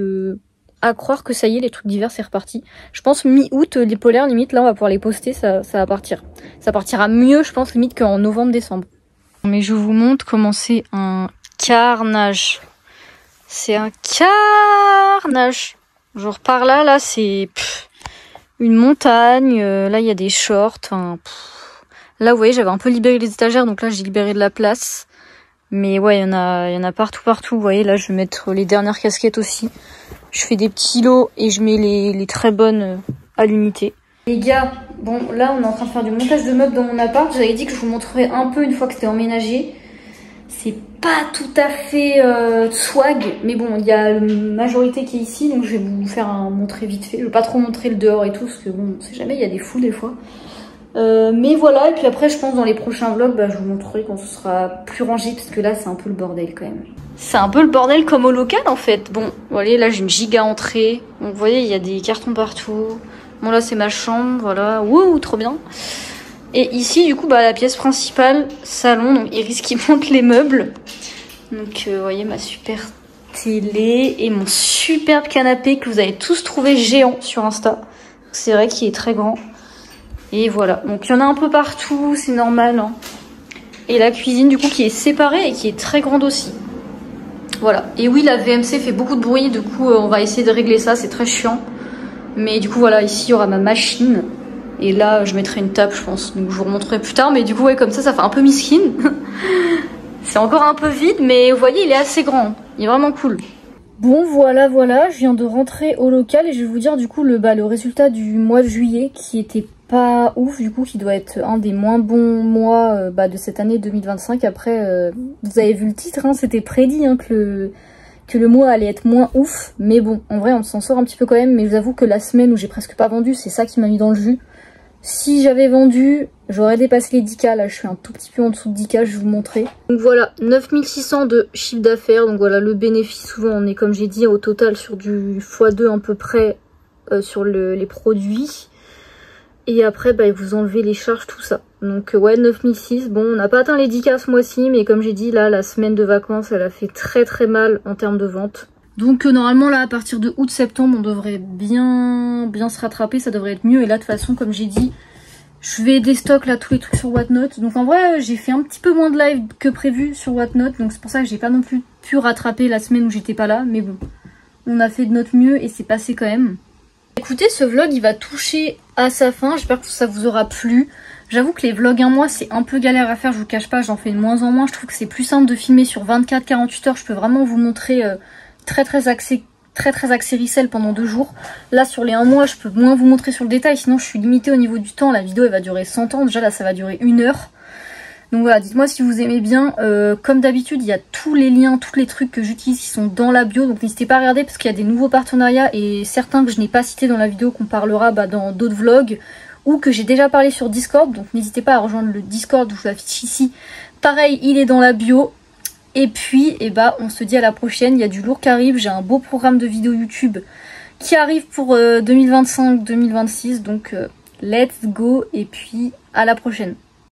[SPEAKER 1] à croire que ça y est les trucs d'hiver c'est reparti. Je pense mi-août les polaires limite là on va pouvoir les poster, ça va partir. Ça partira mieux je pense limite qu'en novembre-décembre. Mais je vous montre comment c'est un carnage. C'est un carnage. Genre par là, là c'est une montagne. Là il y a des shorts. Là vous voyez j'avais un peu libéré les étagères, donc là j'ai libéré de la place. Mais ouais il y en a partout. Vous voyez là je vais mettre les dernières casquettes aussi. Je fais des petits lots et je mets les très bonnes à l'unité. Les gars, bon là on est en train de faire du montage de meubles dans mon appart. J'avais dit que je vous montrerais un peu une fois que c'était emménagé. C'est pas tout à fait swag, mais bon, il y a une majorité qui est ici, donc je vais vous faire montrer vite fait. Je vais pas trop montrer le dehors et tout, parce que bon, on sait jamais, il y a des fous des fois. Mais voilà, et puis après, je pense dans les prochains vlogs, bah, je vous montrerai quand ce sera plus rangé, parce que là, c'est un peu le bordel quand même. C'est un peu le bordel comme au local en fait. Bon, vous voyez, là j'ai une giga entrée. Donc vous voyez, il y a des cartons partout. Bon là, c'est ma chambre, voilà. Wouh, trop bien. Et ici, du coup, bah, la pièce principale, salon, donc Iris qui monte les meubles. Donc, vous voyez ma super télé et mon superbe canapé que vous avez tous trouvé géant sur Insta. C'est vrai qu'il est très grand. Et voilà, donc il y en a un peu partout, c'est normal. Hein. Et la cuisine, du coup, qui est séparée et qui est très grande aussi. Voilà. Et oui, la VMC fait beaucoup de bruit, du coup, on va essayer de régler ça, c'est très chiant. Mais du coup, voilà, ici, il y aura ma machine. Et là, je mettrai une table, je pense. Donc, je vous remontrerai plus tard. Mais du coup, ouais, comme ça fait un peu miskin. C'est encore un peu vide, mais vous voyez, il est assez grand. Il est vraiment cool. Bon, voilà, je viens de rentrer au local. Et je vais vous dire, du coup, le résultat du mois de juillet, qui était pas ouf, du coup, qui doit être un des moins bons mois de cette année 2025. Après, vous avez vu le titre, hein, c'était prédit hein, que le mois allait être moins ouf. Mais bon, en vrai, on s'en sort un petit peu quand même. Mais je vous avoue que la semaine où j'ai presque pas vendu, c'est ça qui m'a mis dans le jus. Si j'avais vendu, j'aurais dépassé les 10K. Là, je suis un tout petit peu en dessous de 10K, je vais vous montrer. Donc voilà, 9600 de chiffre d'affaires. Donc voilà, le bénéfice, souvent, on est, comme j'ai dit, au total sur du x2 à peu près sur les produits. Et après, bah, vous enlevez les charges, tout ça. Donc ouais, 9006. Bon, on n'a pas atteint les 10K ce mois-ci, mais comme j'ai dit, là, la semaine de vacances, elle a fait très très mal en termes de vente. Donc normalement là à partir de août-septembre on devrait bien se rattraper, ça devrait être mieux. Et là de toute façon comme j'ai dit je vais déstock là tous les trucs sur Whatnot. Donc en vrai j'ai fait un petit peu moins de live que prévu sur Whatnot, donc c'est pour ça que j'ai pas non plus pu rattraper la semaine où j'étais pas là. Mais bon, on a fait de notre mieux et c'est passé quand même. Écoutez, ce vlog il va toucher à sa fin, j'espère que ça vous aura plu. J'avoue que les vlogs un mois c'est un peu galère à faire, je vous cache pas, j'en fais de moins en moins. Je trouve que c'est plus simple de filmer sur 24-48 heures, je peux vraiment vous montrer très axé resell pendant 2 jours. Là sur les 1 mois je peux moins vous montrer sur le détail, sinon je suis limitée au niveau du temps. La vidéo elle va durer 100 ans, déjà là ça va durer 1 heure. Donc voilà, dites-moi si vous aimez bien. Comme d'habitude il y a tous les liens, tous les trucs que j'utilise qui sont dans la bio, donc n'hésitez pas à regarder parce qu'il y a des nouveaux partenariats et certains que je n'ai pas cités dans la vidéo qu'on parlera dans d'autres vlogs ou que j'ai déjà parlé sur Discord. Donc n'hésitez pas à rejoindre le Discord, je vous l'affiche ici. Pareil, il est dans la bio. Et puis, on se dit à la prochaine. Il y a du lourd qui arrive. J'ai un beau programme de vidéos YouTube qui arrive pour 2025-2026. Donc, let's go. Et puis, à la prochaine.